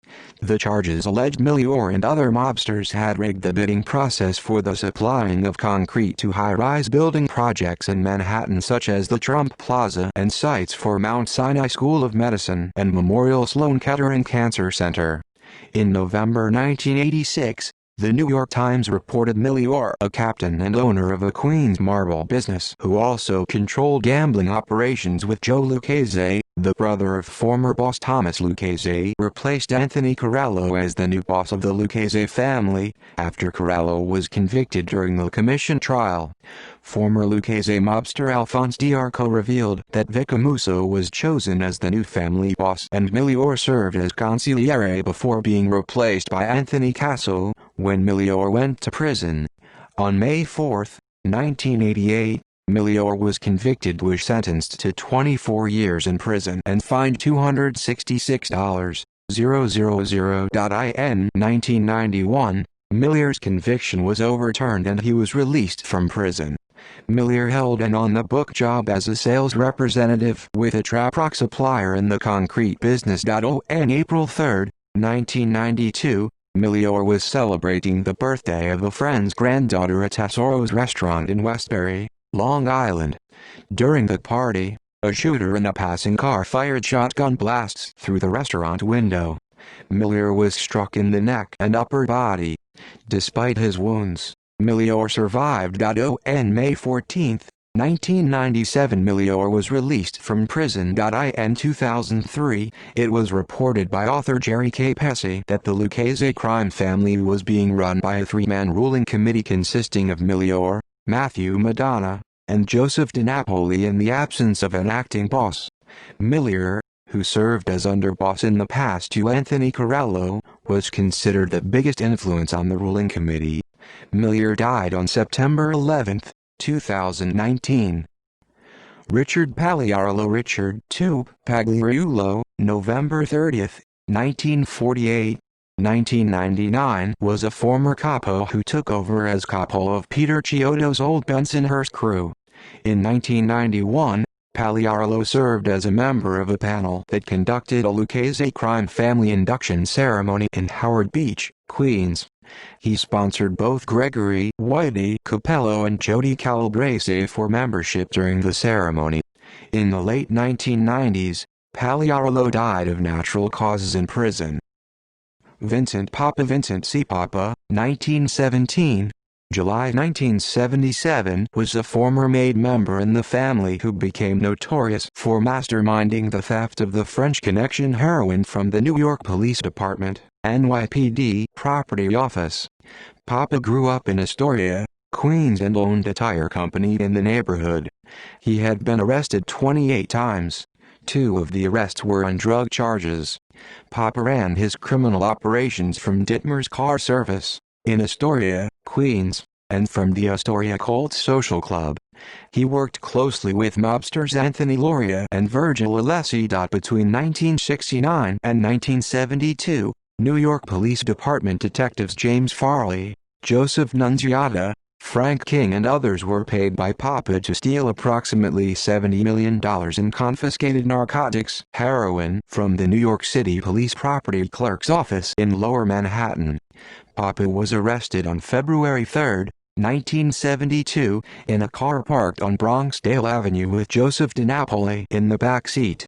The charges alleged Migliore and other mobsters had rigged the bidding process for the supplying of concrete to high-rise building projects in Manhattan such as the Trump Plaza and sites for Mount Sinai School of Medicine and Memorial Sloan Kettering Cancer Center. In November 1986, the New York Times reported Migliore, a captain and owner of a Queens marble business who also controlled gambling operations with Joe Lukase, the brother of former boss Thomas Lukase, replaced Anthony Carallo as the new boss of the Lukase family, after Carallo was convicted during the commission trial. Former Lukase mobster Alphonse Diago revealed that Vicamuso was chosen as the new family boss and Migliore served as consigliere before being replaced by Anthony Casso, when Migliore went to prison. On May 4, 1988, Migliore was convicted and sentenced to 24 years in prison and fined $266,000. In 1991, Migliore's conviction was overturned and he was released from prison. Migliore held an on-the-book job as a sales representative with a trap rock supplier in the concrete business. On April 3, 1992, Migliore was celebrating the birthday of a friend's granddaughter at Tesoro's restaurant in Westbury, Long Island. During the party, a shooter in a passing car fired shotgun blasts through the restaurant window. Migliore was struck in the neck and upper body. Despite his wounds, Migliore survived. On May 14, 1997, Migliore was released from prison. In 2003, it was reported by author Jerry K. Pesci that the Lukase crime family was being run by a three-man ruling committee consisting of Migliore, Matthew Madonna, and Joseph DiNapoli in the absence of an acting boss. Migliore, who served as underboss in the past to Anthony Carallo, was considered the biggest influence on the ruling committee. Migliore died on September 11, 2019. Richard Paliarlo Richard II Pagliarulo, November 30, 1948, 1999 was a former capo who took over as capo of Peter Chiodo's old Bensonhurst crew. In 1991, Paliarlo served as a member of a panel that conducted a Lukase crime family induction ceremony in Howard Beach, Queens. He sponsored both Gregory Whitey Capello and Jody Calabrese for membership during the ceremony. In the late 1990s, Paliarlo died of natural causes in prison. Vincent C. Papa, 1917, July 1977, was a former maid member in the family who became notorious for masterminding the theft of the French Connection heroin from the New York Police Department, NYPD, property office. Papa grew up in Astoria, Queens and owned a tire company in the neighborhood. He had been arrested 28 times. 2 of the arrests were on drug charges. Papa ran his criminal operations from Dittmer's Car Service, in Astoria, Queens, and from the Astoria Cult Social Club. He worked closely with mobsters Anthony Lauria and Virgil Alessi. Between 1969 and 1972, New York Police Department detectives James Farley, Joseph Nunziata, Frank King and others were paid by Papa to steal approximately $70 million in confiscated narcotics, heroin, from the New York City Police Property Clerk's office in Lower Manhattan. Papa was arrested on February 3, 1972, in a car parked on Bronxdale Avenue with Joseph DiNapoli in the back seat.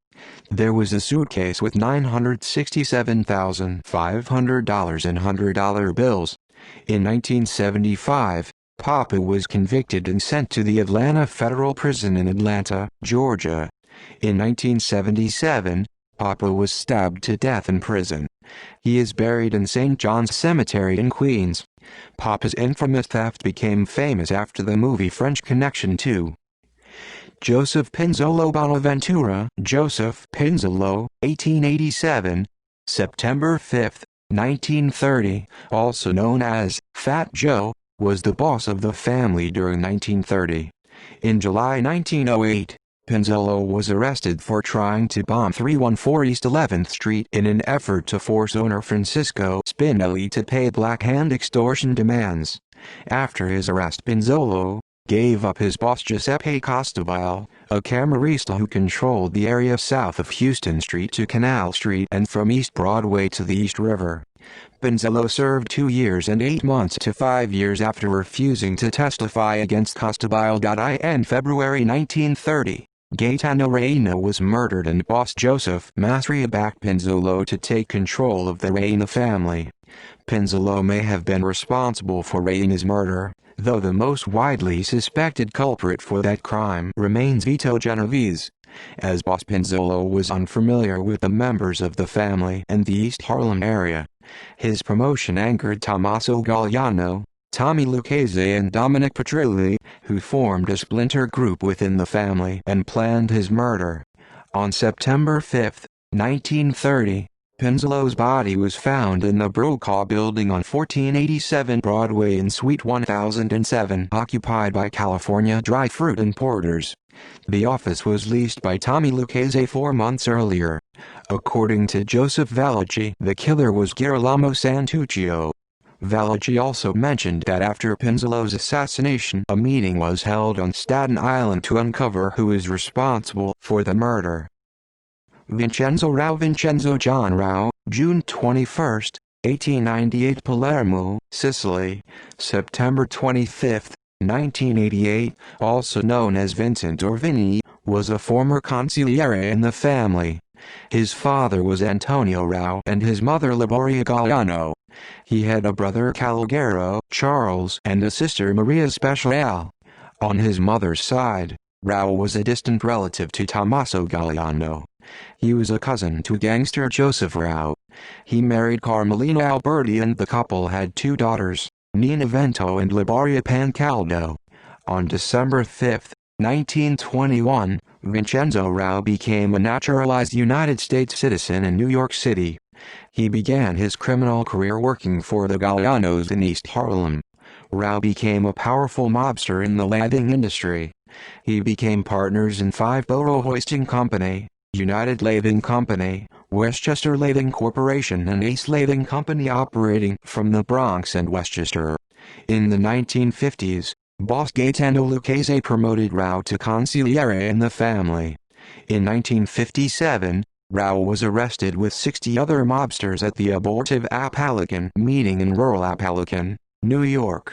There was a suitcase with $967,500 in $100 bills. In 1975, Papa was convicted and sent to the Atlanta Federal Prison in Atlanta, Georgia. In 1977, Papa was stabbed to death in prison. He is buried in St. John's Cemetery in Queens. Papa's infamous theft became famous after the movie French Connection 2. Joseph Pinzolo Bonaventura, Joseph Pinzolo, 1887, September 5, 1930, also known as Fat Joe, was the boss of the family during 1930. In July 1908, Pinzolo was arrested for trying to bomb 314 East 11th Street in an effort to force owner Francisco Spinelli to pay Black Hand extortion demands. After his arrest, Pinzolo, gave up his boss Giuseppe Costabile, a camerista who controlled the area south of Houston Street to Canal Street and from East Broadway to the East River. Pinzolo served 2 years and 8 months to 5 years after refusing to testify against Costabile. In February 1930, Gaetano Reina was murdered and boss Joseph Masria backed Pinzolo to take control of the Reina family. Pinzolo may have been responsible for Reina's murder, though the most widely suspected culprit for that crime remains Vito Genovese. As boss, Pinzolo was unfamiliar with the members of the family and the East Harlem area. His promotion angered Tommaso Galliano, Tommy Lukase and Dominic Patrilli, who formed a splinter group within the family and planned his murder. On September 5, 1930, Pinzolo's body was found in the Brokaw building on 1487 Broadway in Suite 1007, occupied by California Dry Fruit Importers. The office was leased by Tommy Lukase 4 months earlier. According to Joseph Valachi, the killer was Girolamo Santuccio. Valachi also mentioned that after Pinzolo's assassination, a meeting was held on Staten Island to uncover who is responsible for the murder. Vincenzo John Rao, June 21, 1898, Palermo, Sicily, September 25, 1988, also known as Vincent or Vinny, was a former consigliere in the family. His father was Antonio Rao and his mother Lauria Galliano. He had a brother Calogero, Charles, and a sister Maria Speciale. On his mother's side, Rao was a distant relative to Tommaso Galliano. He was a cousin to gangster Joseph Rao. He married Carmelina Alberti and the couple had 2 daughters, Nina Vento and Libaria Pancaldo. On December 5, 1921, Vincenzo Rao became a naturalized United States citizen in New York City. He began his criminal career working for the Gallianos in East Harlem. Rao became a powerful mobster in the lathing industry. He became partners in 5 Borough Hoisting Company, United Lathing Company, Westchester Lathing Corporation and Ace Lathing Company operating from the Bronx and Westchester. In the 1950s, boss Gaetano Lukase promoted Rao to consigliere in the family. In 1957, Rao was arrested with 60 other mobsters at the abortive Apalachin meeting in rural Apalachin, New York.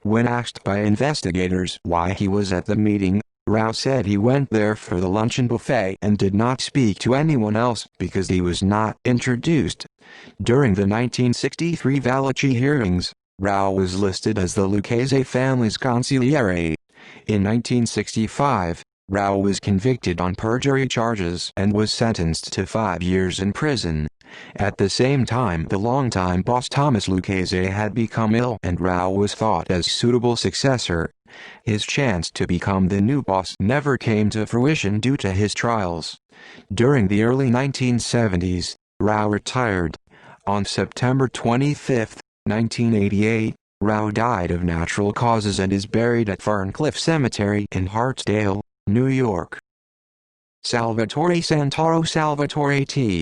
When asked by investigators why he was at the meeting, Rao said he went there for the luncheon buffet and did not speak to anyone else because he was not introduced. During the 1963 Valachi hearings, Rao was listed as the Lukase family's consigliere. In 1965, Rao was convicted on perjury charges and was sentenced to 5 years in prison. At the same time, the longtime boss Thomas Lukase had become ill and Rao was thought as suitable successor. His chance to become the new boss never came to fruition due to his trials. During the early 1970s, Rao retired. On September 25, 1988, Rao died of natural causes and is buried at Ferncliff Cemetery in Hartsdale, New York. Salvatore Santoro Salvatore T.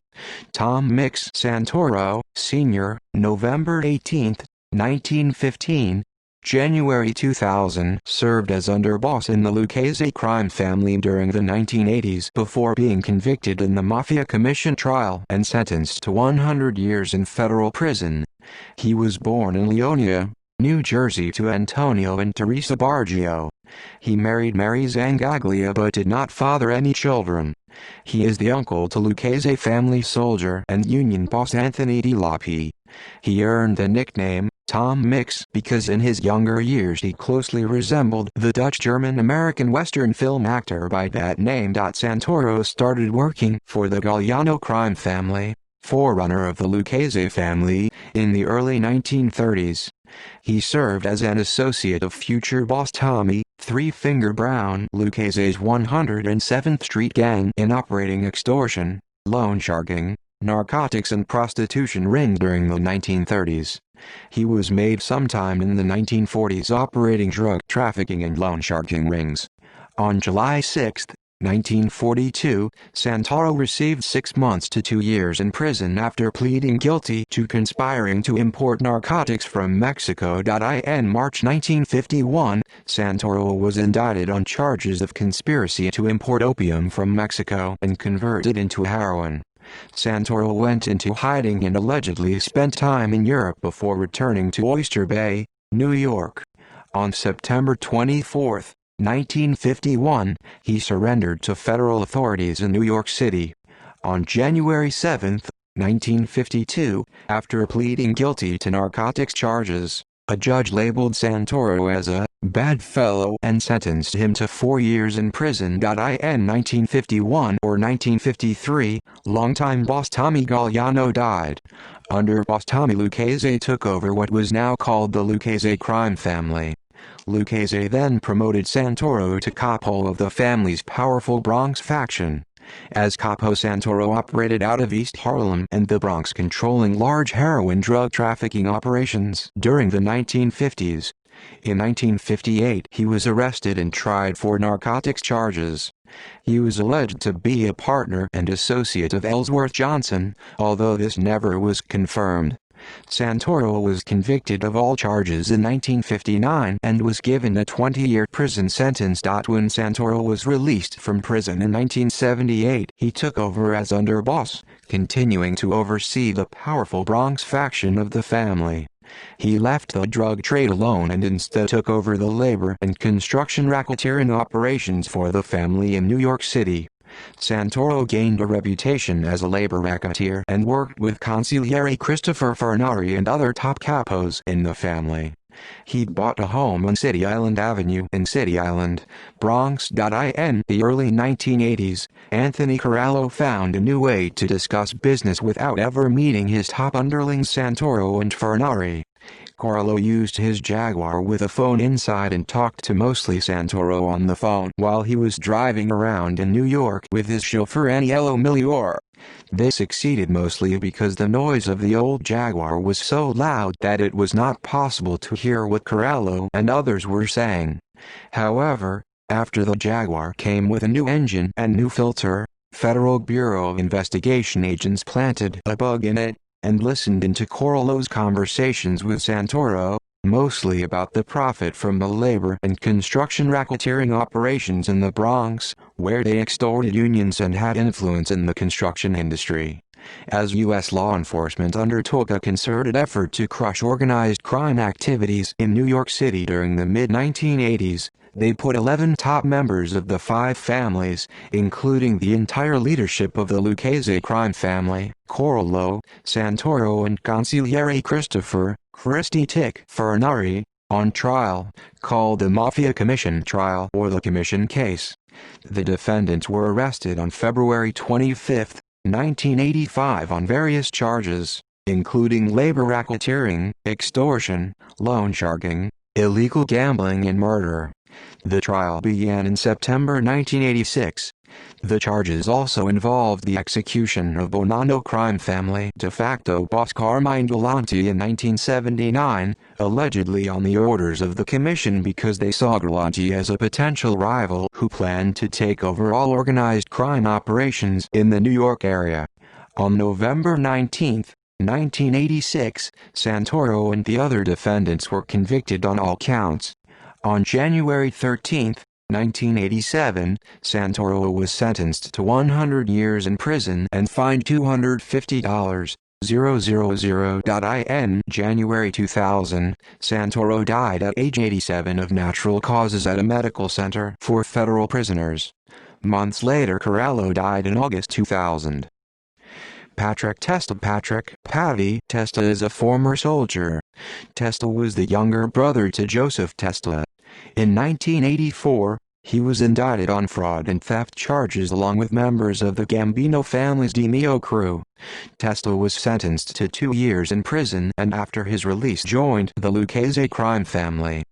Tom Mix Santoro, Sr., November 18, 1915, January 2000, served as underboss in the Lukase crime family during the 1980s before being convicted in the Mafia Commission trial and sentenced to 100 years in federal prison. He was born in Leonia, New Jersey to Antonio and Teresa Bargio. He married Mary Zangaglia but did not father any children. He is the uncle to Lukase family soldier and union boss Anthony D. Loppy. He earned the nickname Tom Mix because in his younger years he closely resembled the Dutch-German-American Western film actor by that name. Santoro started working for the Galliano crime family, forerunner of the Lukase family, in the early 1930s. He served as an associate of future boss Tommy Three Finger Brown Lukase's 107th Street gang in operating extortion, loan sharking, narcotics and prostitution rings during the 1930s. He was made sometime in the 1940s operating drug trafficking and loan sharking rings. On July 6, 1942, Santoro received 6 months to 2 years in prison after pleading guilty to conspiring to import narcotics from Mexico. In March 1951, Santoro was indicted on charges of conspiracy to import opium from Mexico and convert it into heroin. Santoro went into hiding and allegedly spent time in Europe before returning to Oyster Bay, New York. On September 24, 1951, he surrendered to federal authorities in New York City. On January 7, 1952, after pleading guilty to narcotics charges, a judge labeled Santoro as a bad fellow and sentenced him to 4 years in prison. In 1951 or 1953, longtime boss Tommy Galliano died. Under boss Tommy, Lukase took over what was now called the Lukase crime family. Lukase then promoted Santoro to capo of the family's powerful Bronx faction. As capo, Santoro operated out of East Harlem and the Bronx, controlling large heroin drug trafficking operations during the 1950s. In 1958, he was arrested and tried for narcotics charges. He was alleged to be a partner and associate of Ellsworth Johnson, although this never was confirmed. Santoro was convicted of all charges in 1959 and was given a 20-year prison sentence. When Santoro was released from prison in 1978, he took over as underboss, continuing to oversee the powerful Bronx faction of the family. He left the drug trade alone and instead took over the labor and construction racketeering operations for the family in New York City. Santoro gained a reputation as a labor racketeer and worked with consigliere Christopher Fernari and other top capos in the family. He bought a home on City Island Avenue in City Island, Bronx. In the early 1980s, Anthony Corallo found a new way to discuss business without ever meeting his top underlings Santoro and Fernari. Corallo used his Jaguar with a phone inside and talked to mostly Santoro on the phone while he was driving around in New York with his chauffeur Aniello Migliore. They succeeded mostly because the noise of the old Jaguar was so loud that it was not possible to hear what Corallo and others were saying. However, after the Jaguar came with a new engine and new filter, Federal Bureau of Investigation agents planted a bug in it and listened into Corallo's conversations with Santoro, mostly about the profit from the labor and construction racketeering operations in the Bronx, where they extorted unions and had influence in the construction industry. As U.S. law enforcement undertook a concerted effort to crush organized crime activities in New York City during the mid-1980s, they put 11 top members of the 5 families, including the entire leadership of the Lukase crime family, Corallo, Santoro and consigliere Christopher "Christy Tick" Fernari, on trial, called the Mafia Commission trial or the Commission case. The defendants were arrested on February 25, 1985 on various charges, including labor racketeering, extortion, loan sharking, illegal gambling and murder. The trial began in September 1986. The charges also involved the execution of Bonanno crime family de facto boss Carmine Galante in 1979, allegedly on the orders of the commission because they saw Galante as a potential rival who planned to take over all organized crime operations in the New York area. On November 19, 1986, Santoro and the other defendants were convicted on all counts. On January 13, 1987, Santoro was sentenced to 100 years in prison and fined $250,000. In January 2000, Santoro died at age 87 of natural causes at a medical center for federal prisoners. Months later, Corallo died in August 2000. Patrick Testa. Patty Testa is a former soldier. Testa was the younger brother to Joseph Testa. In 1984, he was indicted on fraud and theft charges along with members of the Gambino family's Demio crew. Testa was sentenced to 2 years in prison and after his release joined the Lukase crime family.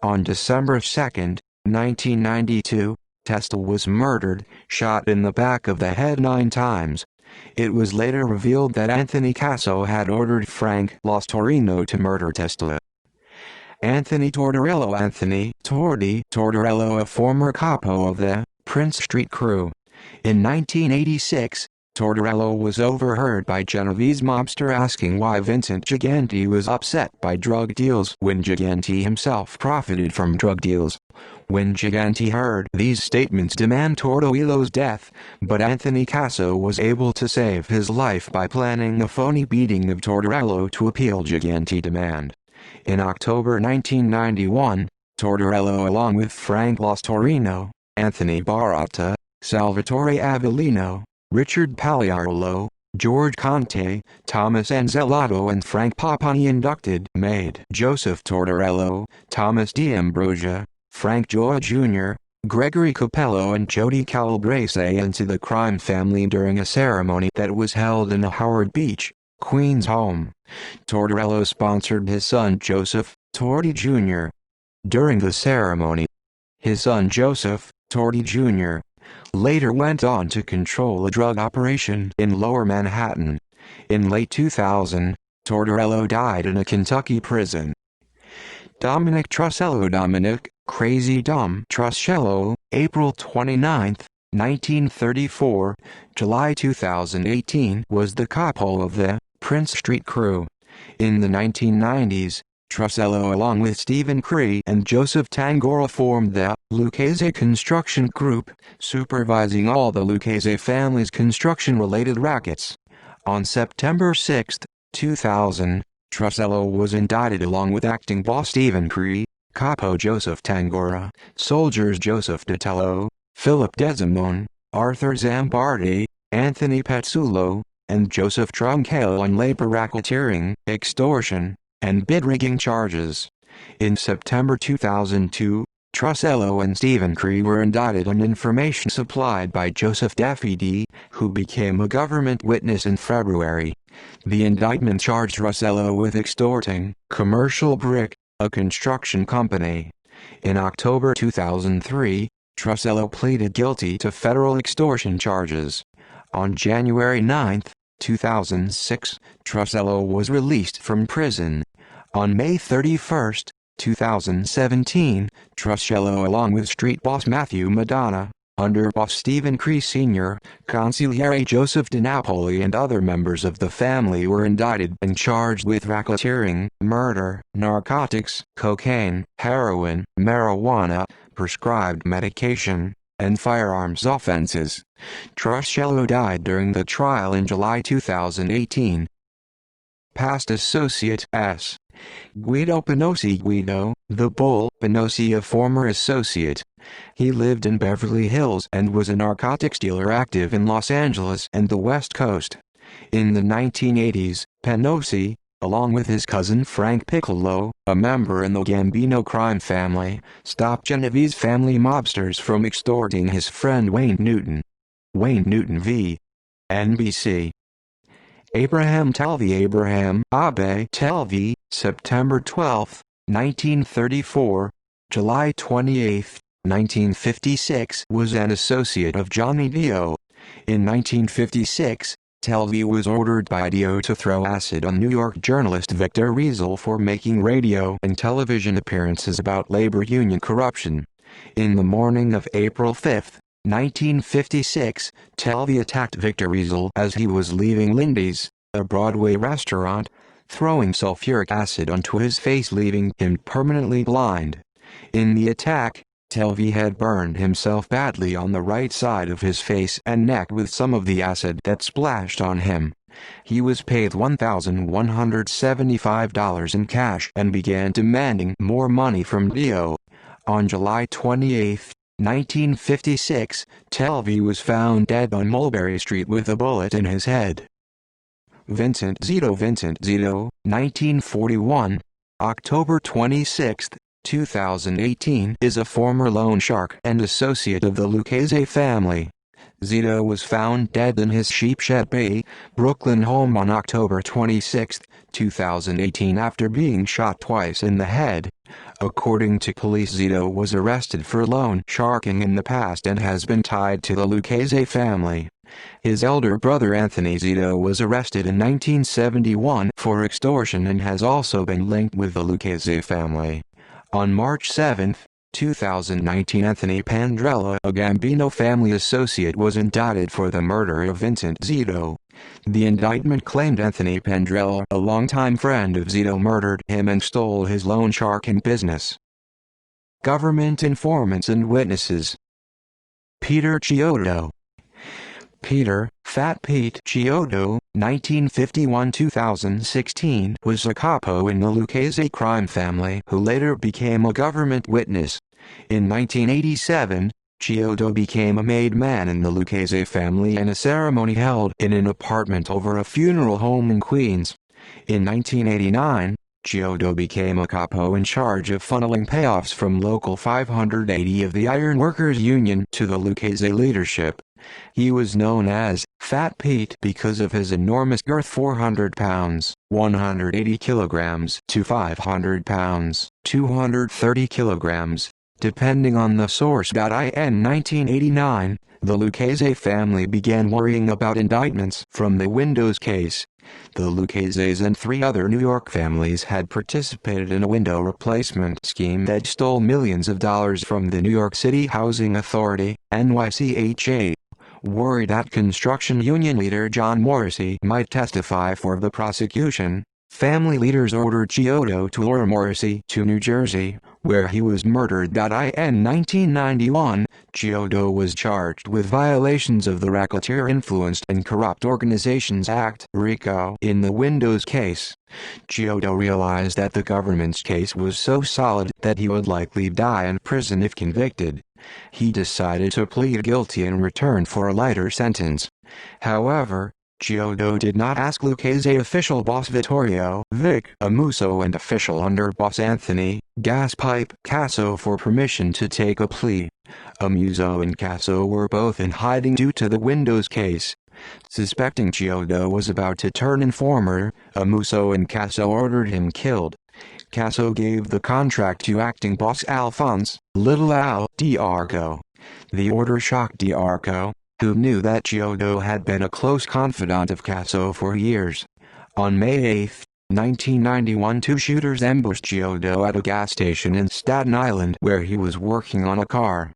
On December 2, 1992, Testa was murdered, shot in the back of the head 9 times. It was later revealed that Anthony Casso had ordered Frank Los Torino to murder Testa. Anthony Tortorello. Anthony Tortorello, a former capo of the Prince Street crew. In 1986, Tortorello was overheard by Genovese mobster asking why Vincent Gigante was upset by drug deals when Gigante himself profited from drug deals. When Gigante heard these statements demand Tortorello's death, but Anthony Casso was able to save his life by planning a phony beating of Tortorello to appeal Gigante demand. In October 1991, Tortorello along with Frank Los Torino, Anthony Baratta, Salvatore Avellino, Richard Paliarlo, George Conte, Thomas Anzelato and Frank Papani inducted made Joseph Tortorello, Thomas D'Ambrosia, Frank Joa Jr., Gregory Capello and Jody Calabrese into the crime family during a ceremony that was held in a Howard Beach, Queens home. Tortorello sponsored his son Joseph, Torty Jr. During the ceremony, his son Joseph, Torty Jr. later went on to control a drug operation in Lower Manhattan. In late 2000, Tortorello died in a Kentucky prison. Dominic Trussello Dominic, Crazy Dom Truscello, April 29, 1934, July 2018 was the capo of the Prince Street crew. In the 1990s, Trussello along with Stephen Cree and Joseph Tangora formed the Lukase Construction Group, supervising all the Lukase family's construction-related rackets. On September 6, 2000, Trussello was indicted along with acting boss Stephen Cree, capo Joseph Tangora, soldiers Joseph Ditello, Philip Desimone, Arthur Zambardi, Anthony Petsullo, and Joseph Troncail on labor racketeering, extortion, and bid rigging charges. In September 2002, Trussello and Stephen Cree were indicted on information supplied by Joseph Daffy, who became a government witness in February. The indictment charged Trussello with extorting Commercial Brick, a construction company. In October 2003, Trussello pleaded guilty to federal extortion charges. On January 9, 2006, Trussello was released from prison. On May 31, 2017, Trussello along with street boss Matthew Madonna, underboss Stephen Cree Sr., consigliere Joseph DiNapoli and other members of the family were indicted and charged with racketeering, murder, narcotics, cocaine, heroin, marijuana, prescribed medication, and firearms offenses. Trussello died during the trial in July 2018. Past associate S. Guido Pinosi Guido, the Bull Pinosi, a former associate. He lived in Beverly Hills and was a narcotics dealer active in Los Angeles and the West Coast. In the 1980s, Pinosi, along with his cousin Frank Piccolo, a member in the Gambino crime family, stopped Genovese family mobsters from extorting his friend Wayne Newton. Wayne Newton v. NBC. Abraham Talvi Abate Talvi, September 12, 1934, July 28, 1956 was an associate of Johnny Dio. In 1956, Talvi was ordered by Dio to throw acid on New York journalist Victor Riesel for making radio and television appearances about labor union corruption. In the morning of April 5, 1956, Talvi attacked Victor Riesel as he was leaving Lindy's, a Broadway restaurant, throwing sulfuric acid onto his face leaving him permanently blind. In the attack, Talvi had burned himself badly on the right side of his face and neck with some of the acid that splashed on him. He was paid $1,175 in cash and began demanding more money from Dio. On July 28, 1956, Talvi was found dead on Mulberry Street with a bullet in his head. Vincent Zito 1941, October 26, 2018 is a former loan shark and associate of the Lukase family. Zito was found dead in his Sheepshead Bay, Brooklyn home on October 26, 2018 after being shot twice in the head. According to police, Zito was arrested for loan sharking in the past and has been tied to the Lukase family. His elder brother Anthony Zito was arrested in 1971 for extortion and has also been linked with the Lukase family. On March 7, 2019 Anthony Pandrella, a Gambino family associate, was indicted for the murder of Vincent Zito. The indictment claimed Anthony Pandrella, a longtime friend of Zito, murdered him and stole his loan sharking business. Government informants and witnesses. Peter Chiodo. Peter, Fat Pete Chiodo, 1951-2016, was a capo in the Lukase crime family who later became a government witness. In 1987, Chiodo became a made man in the Lukase family in a ceremony held in an apartment over a funeral home in Queens. In 1989, Chiodo became a capo in charge of funneling payoffs from Local 580 of the Iron Workers Union to the Lukase leadership. He was known as Fat Pete because of his enormous girth, 400 pounds, 180 kilograms to 500 pounds, 230 kilograms, depending on the source. In 1989, the Lukase family began worrying about indictments from the Windows case. The Lukases and 3 other New York families had participated in a window replacement scheme that stole millions of dollars from the New York City Housing Authority, NYCHA. Worried that construction union leader John Morrissey might testify for the prosecution, family leaders ordered Chiodo to lure Morrissey to New Jersey, where he was murdered. In 1991, Chiodo was charged with violations of the Racketeer Influenced and Corrupt Organizations Act (RICO) in the Windows case. Chiodo realized that the government's case was so solid that he would likely die in prison if convicted. He decided to plead guilty in return for a lighter sentence. However, Chiodo did not ask Lukase official boss Vittorio Vic Amuso and official underboss Anthony Gaspipe Casso for permission to take a plea. Amuso and Casso were both in hiding due to the Windows case. Suspecting Chiodo was about to turn informer, Amuso and Casso ordered him killed. Casso gave the contract to acting boss Alphonse Little Al Diago. The order shocked Diago, who knew that Chiodo had been a close confidant of Casso for years. On May 8, 1991, 2 shooters ambushed Chiodo at a gas station in Staten Island where he was working on a car.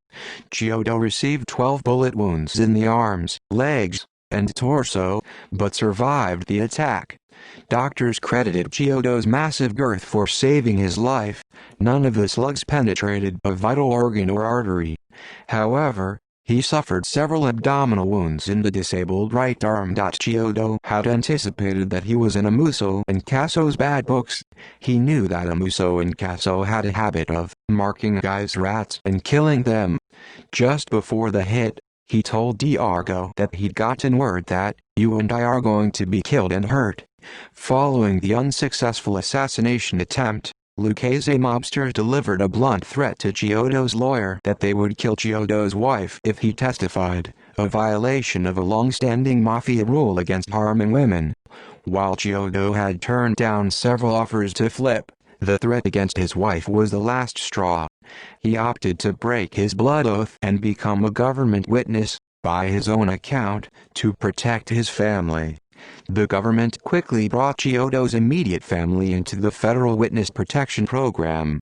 Chiodo received 12 bullet wounds in the arms, legs, and torso, but survived the attack. Doctors credited Chiodo's massive girth for saving his life. None of the slugs penetrated a vital organ or artery. However, he suffered several abdominal wounds in the disabled right arm. Chiodo had anticipated that he was in Amuso and Casso's bad books. He knew that Amuso and Casso had a habit of marking guys rats and killing them. Just before the hit, he told Diago that he'd gotten word that, "You and I are going to be killed and hurt." Following the unsuccessful assassination attempt, Lukase mobsters delivered a blunt threat to Chiodo's lawyer that they would kill Chiodo's wife if he testified, a violation of a long-standing Mafia rule against harming women. While Chiodo had turned down several offers to flip, the threat against his wife was the last straw. He opted to break his blood oath and become a government witness, by his own account, to protect his family. The government quickly brought Chiodo's immediate family into the federal witness protection program.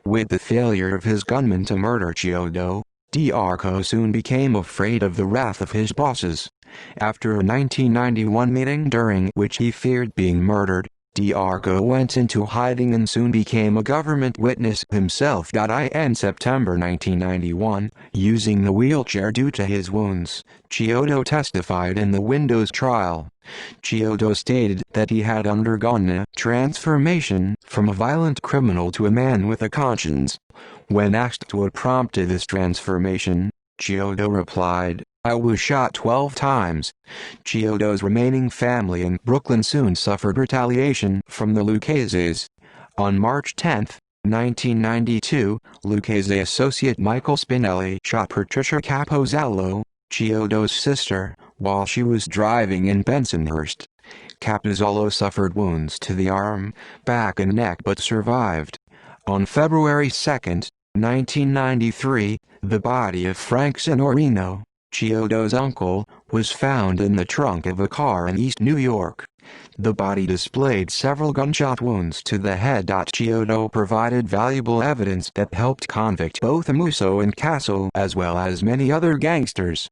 With the failure of his gunmen to murder Chiodo, Diago soon became afraid of the wrath of his bosses. After a 1991 meeting during which he feared being murdered, Diago went into hiding and soon became a government witness himself. In September 1991, using the wheelchair due to his wounds, Chiodo testified in the Windows trial. Chiodo stated that he had undergone a transformation from a violent criminal to a man with a conscience. When asked what prompted this transformation, Chiodo replied, "I was shot 12 times." Chiodo's remaining family in Brooklyn soon suffered retaliation from the Lukases. On March 10, 1992, Lukase associate Michael Spinelli shot Patricia Capozallo, Chiodo's sister, while she was driving in Bensonhurst. Capozallo suffered wounds to the arm, back and neck but survived. On February 2, 1993, the body of Frank Signorino, Chiodo's uncle, was found in the trunk of a car in East New York. The body displayed several gunshot wounds to the head. Chiodo provided valuable evidence that helped convict both Amuso and Casso as well as many other gangsters.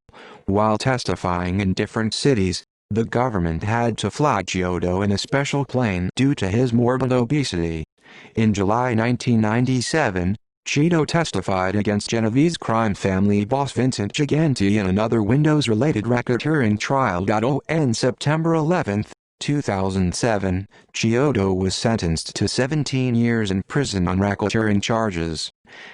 While testifying in different cities, the government had to fly Chiodo in a special plane due to his morbid obesity. In July 1997, Chiodo testified against Genovese crime family boss Vincent Gigante in another Windows-related racketeering trial. On September 11, 2007, Chiodo was sentenced to 17 years in prison on racketeering charges.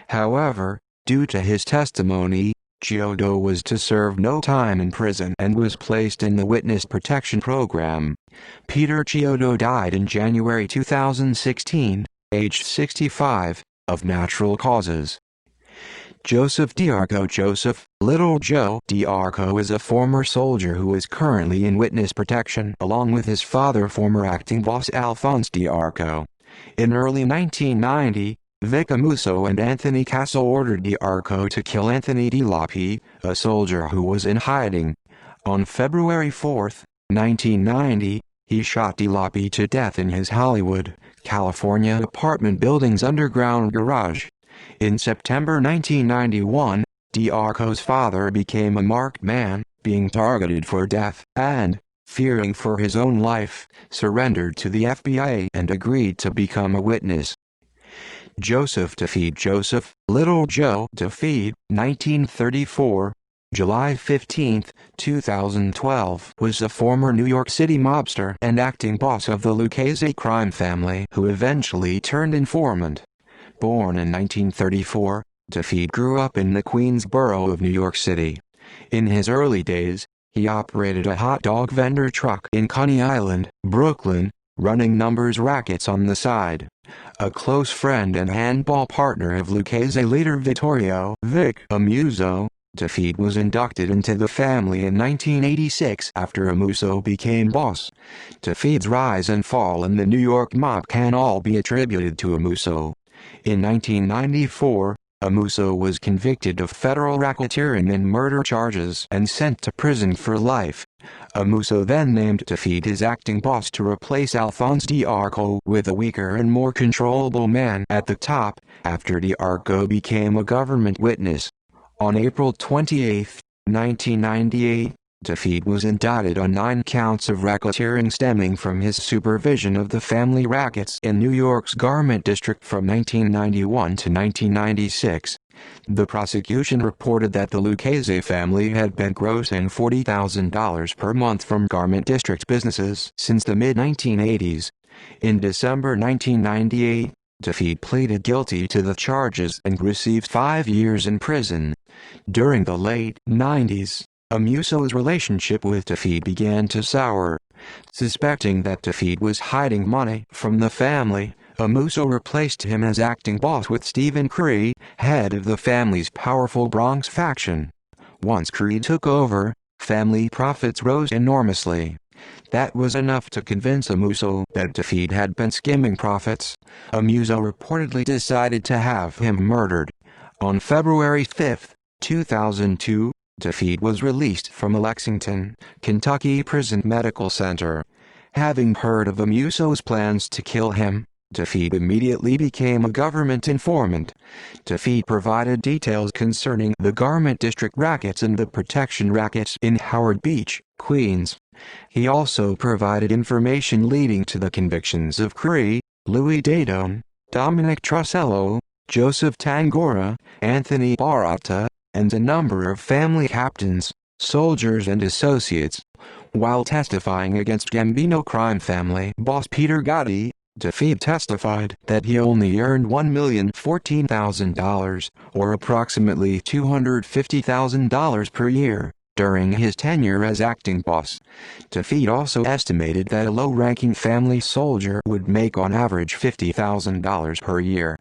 However, due to his testimony, Chiodo was to serve no time in prison and was placed in the Witness Protection Program. Peter Chiodo died in January 2016, aged 65, of natural causes. Joseph Diago. Joseph, Little Joe Diago is a former soldier who is currently in witness protection along with his father, former acting boss Alphonse Diago. In early 1990, Vic Amuso and Anthony Casso ordered Diago to kill Anthony Loppy, a soldier who was in hiding. On February 4, 1990, he shot Loppy to death in his Hollywood, California apartment building's underground garage. In September 1991, Diago's father became a marked man, being targeted for death, and, fearing for his own life, surrendered to the FBI and agreed to become a witness. Joseph Defeat. Joseph, Little Joe Defeat, 1934, July 15, 2012, was a former New York City mobster and acting boss of the Lukase crime family who eventually turned informant. Born in 1934, Defeat grew up in the Queens borough of New York City. In his early days, he operated a hot dog vendor truck in Coney Island, Brooklyn, running numbers rackets on the side. A close friend and handball partner of Lukase leader Vittorio Vic Amuso, Defeat was inducted into the family in 1986 after Amuso became boss. Defeat's rise and fall in the New York mob can all be attributed to Amuso. In 1994, Amuso was convicted of federal racketeering and murder charges and sent to prison for life. Amuso then named Defeat his acting boss to replace Alphonse Diago with a weaker and more controllable man at the top, after Diago became a government witness. On April 28, 1998, Defeat was indicted on 9 counts of racketeering stemming from his supervision of the family rackets in New York's Garment District from 1991 to 1996. The prosecution reported that the Lukase family had been grossing $40,000 per month from Garment District businesses since the mid-1980s. In December 1998, Defeat pleaded guilty to the charges and received 5 years in prison. During the late 90s, Amuso's relationship with Defeat began to sour. Suspecting that Defeat was hiding money from the family, Amuso replaced him as acting boss with Stephen Cree, head of the family's powerful Bronx faction. Once Cree took over, family profits rose enormously. That was enough to convince Amuso that Defeat had been skimming profits. Amuso reportedly decided to have him murdered. On February 5, 2002, Defeat was released from a Lexington, Kentucky prison medical center. Having heard of Amuso's plans to kill him, Defeat immediately became a government informant. Defeat provided details concerning the Garment District rackets and the protection rackets in Howard Beach, Queens. He also provided information leading to the convictions of Cree, Louis Dadone, Dominic Trussello, Joseph Tangora, Anthony Barata, and a number of family captains, soldiers and associates. While testifying against Gambino crime family boss Peter Gotti, Defeat testified that he only earned $1,014,000, or approximately $250,000 per year, during his tenure as acting boss. Defeat also estimated that a low-ranking family soldier would make on average $50,000 per year.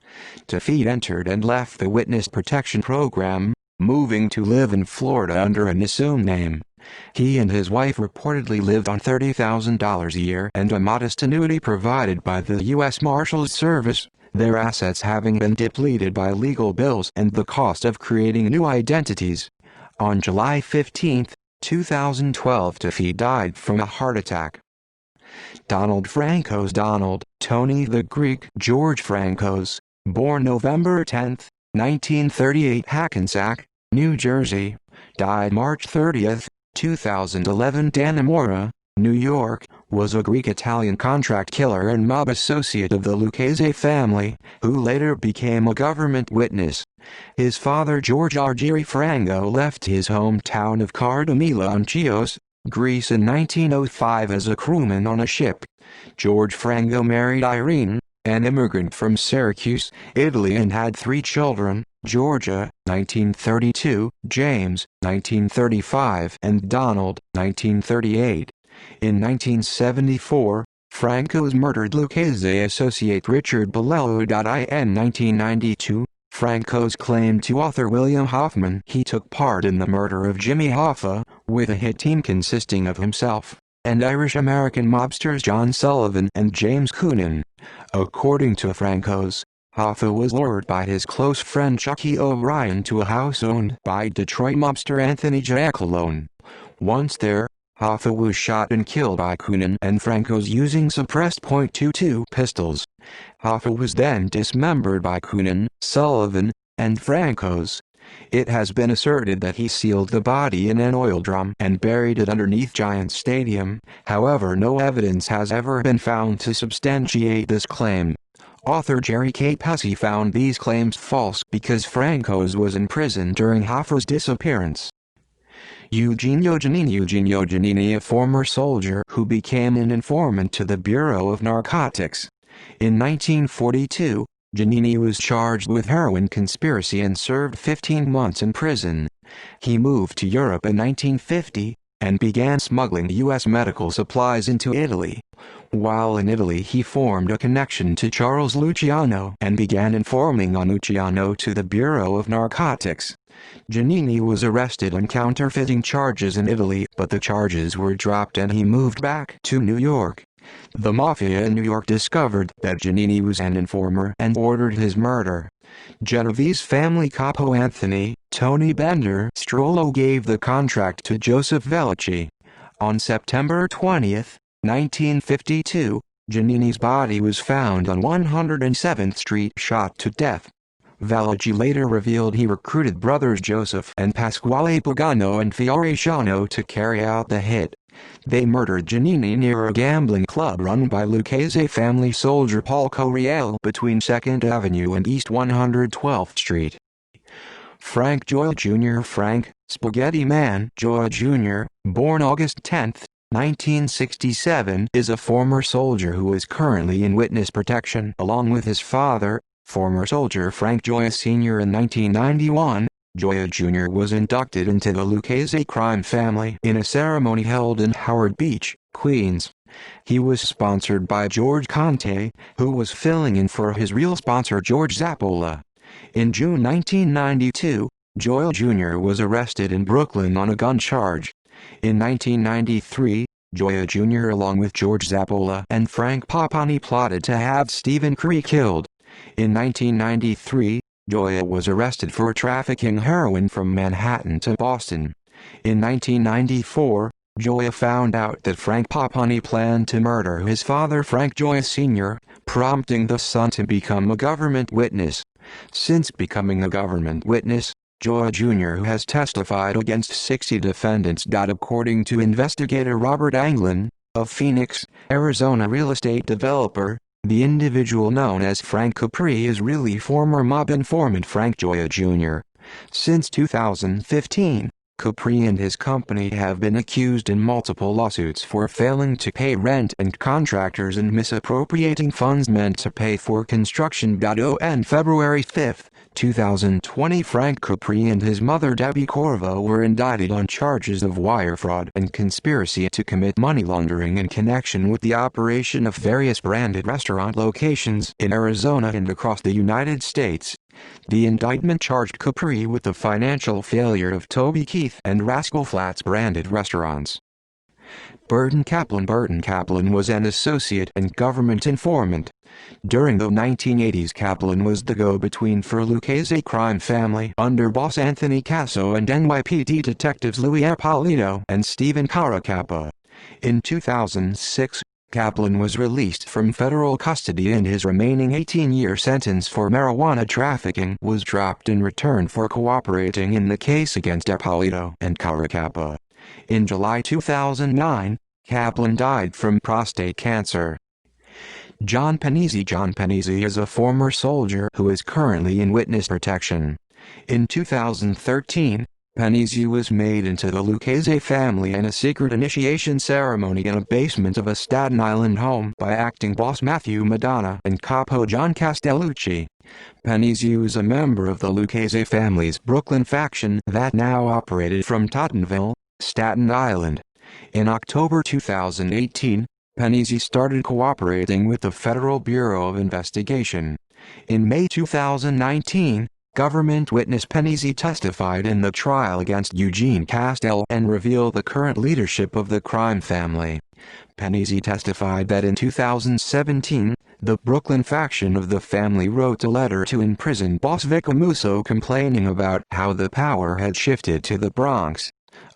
Defeat entered and left the Witness Protection Program, moving to live in Florida under an assumed name. He and his wife reportedly lived on $30,000 a year and a modest annuity provided by the U.S. Marshals Service, their assets having been depleted by legal bills and the cost of creating new identities. On July 15, 2012, Defeat died from a heart attack. Donald Franco's Donald, Tony the Greek, George Franco's, born November 10, 1938, Hackensack, New Jersey, died March 30, 2011, Dannemora, New York, was a Greek-Italian contract killer and mob associate of the Lukase family, who later became a government witness. His father George Argiri Franco left his hometown of Cardamila on Chios, Greece in 1905 as a crewman on a ship. George Franco married Irene, an immigrant from Syracuse, Italy, and had 3 children: Georgia, 1932, James, 1935, and Donald, 1938. In 1974, Franco's murdered Lukase associate Richard Bolello. In 1992, Franco's claimed to author William Hoffman he took part in the murder of Jimmy Hoffa, with a hit team consisting of himself and Irish-American mobsters John Sullivan and James Coonan. According to Franco's, Hoffa was lured by his close friend Chucky O'Brien to a house owned by Detroit mobster Anthony Giacalone. Once there, Hoffa was shot and killed by Coonan and Franco's using suppressed .22 pistols. Hoffa was then dismembered by Coonan, Sullivan, and Franco's. It has been asserted that he sealed the body in an oil drum and buried it underneath Giants Stadium. However, no evidence has ever been found to substantiate this claim. Author Jerry K. Pesci found these claims false because Franco's was in prison during Hoffa's disappearance. Eugenio Giannini, a former soldier who became an informant to the Bureau of Narcotics. In 1942, Giannini was charged with heroin conspiracy and served 15 months in prison. He moved to Europe in 1950 and began smuggling U.S. medical supplies into Italy. While in Italy, he formed a connection to Charles Luciano and began informing on Luciano to the Bureau of Narcotics. Giannini was arrested on counterfeiting charges in Italy, but the charges were dropped and he moved back to New York. The Mafia in New York discovered that Giannini was an informer and ordered his murder. Genovese family capo Anthony "Tony" Bender Strollo gave the contract to Joseph Vellucci. On September 20, 1952, Giannini's body was found on 107th Street shot to death. Vellucci later revealed he recruited brothers Joseph and Pasquale Pagano and Fiore Shano to carry out the hit. They murdered Giannini near a gambling club run by Lukase family soldier Paul Coriel between 2nd Avenue and East 112th Street. Frank Gioia Jr. Frank Spaghetti Man Gioia Jr., born August 10, 1967, is a former soldier who is currently in witness protection along with his father, former soldier Frank Gioia Sr. In 1991, Gioia Jr. was inducted into the Lukase crime family in a ceremony held in Howard Beach, Queens. He was sponsored by George Conte, who was filling in for his real sponsor George Zappola. In June 1992, Gioia Jr. was arrested in Brooklyn on a gun charge. In 1993, Gioia Jr. along with George Zappola and Frank Papani plotted to have Stephen Curry killed. In 1993, Gioia was arrested for trafficking heroin from Manhattan to Boston. In 1994, Gioia found out that Frank Papani planned to murder his father Frank Gioia Sr., prompting the son to become a government witness. Since becoming a government witness, Gioia Jr. has testified against 60 defendants. According to investigator Robert Anglin, a Phoenix, Arizona real estate developer, the individual known as Frank Capri is really former mob informant Frank Gioia Jr. Since 2015, Capri and his company have been accused in multiple lawsuits for failing to pay rent and contractors and misappropriating funds meant to pay for construction. On February 5, 2020, Frank Capri and his mother Debbie Corvo were indicted on charges of wire fraud and conspiracy to commit money laundering in connection with the operation of various branded restaurant locations in Arizona and across the United States. The indictment charged Capri with the financial failure of Toby Keith and Rascal Flatts branded restaurants. Burton Kaplan was an associate and government informant. During the 1980s, Kaplan was the go-between for Lukase crime family under boss Anthony Casso and NYPD detectives Louis Ippolito and Stephen Caracappa. In 2006, Kaplan was released from federal custody and his remaining 18-year sentence for marijuana trafficking was dropped in return for cooperating in the case against Ippolito and Caracappa. In July 2009, Kaplan died from prostate cancer. John Panisi is a former soldier who is currently in witness protection. In 2013, Panisi was made into the Lukase family in a secret initiation ceremony in a basement of a Staten Island home by acting boss Matthew Madonna and capo John Castellucci. Panisi was a member of the Lukase family's Brooklyn faction that now operated from Tottenville, Staten Island. In October 2018, Panisi started cooperating with the Federal Bureau of Investigation. In May 2019, government witness Panisi testified in the trial against Eugene Castell and revealed the current leadership of the crime family. Panisi testified that in 2017, the Brooklyn faction of the family wrote a letter to imprisoned boss Vic Amuso complaining about how the power had shifted to the Bronx.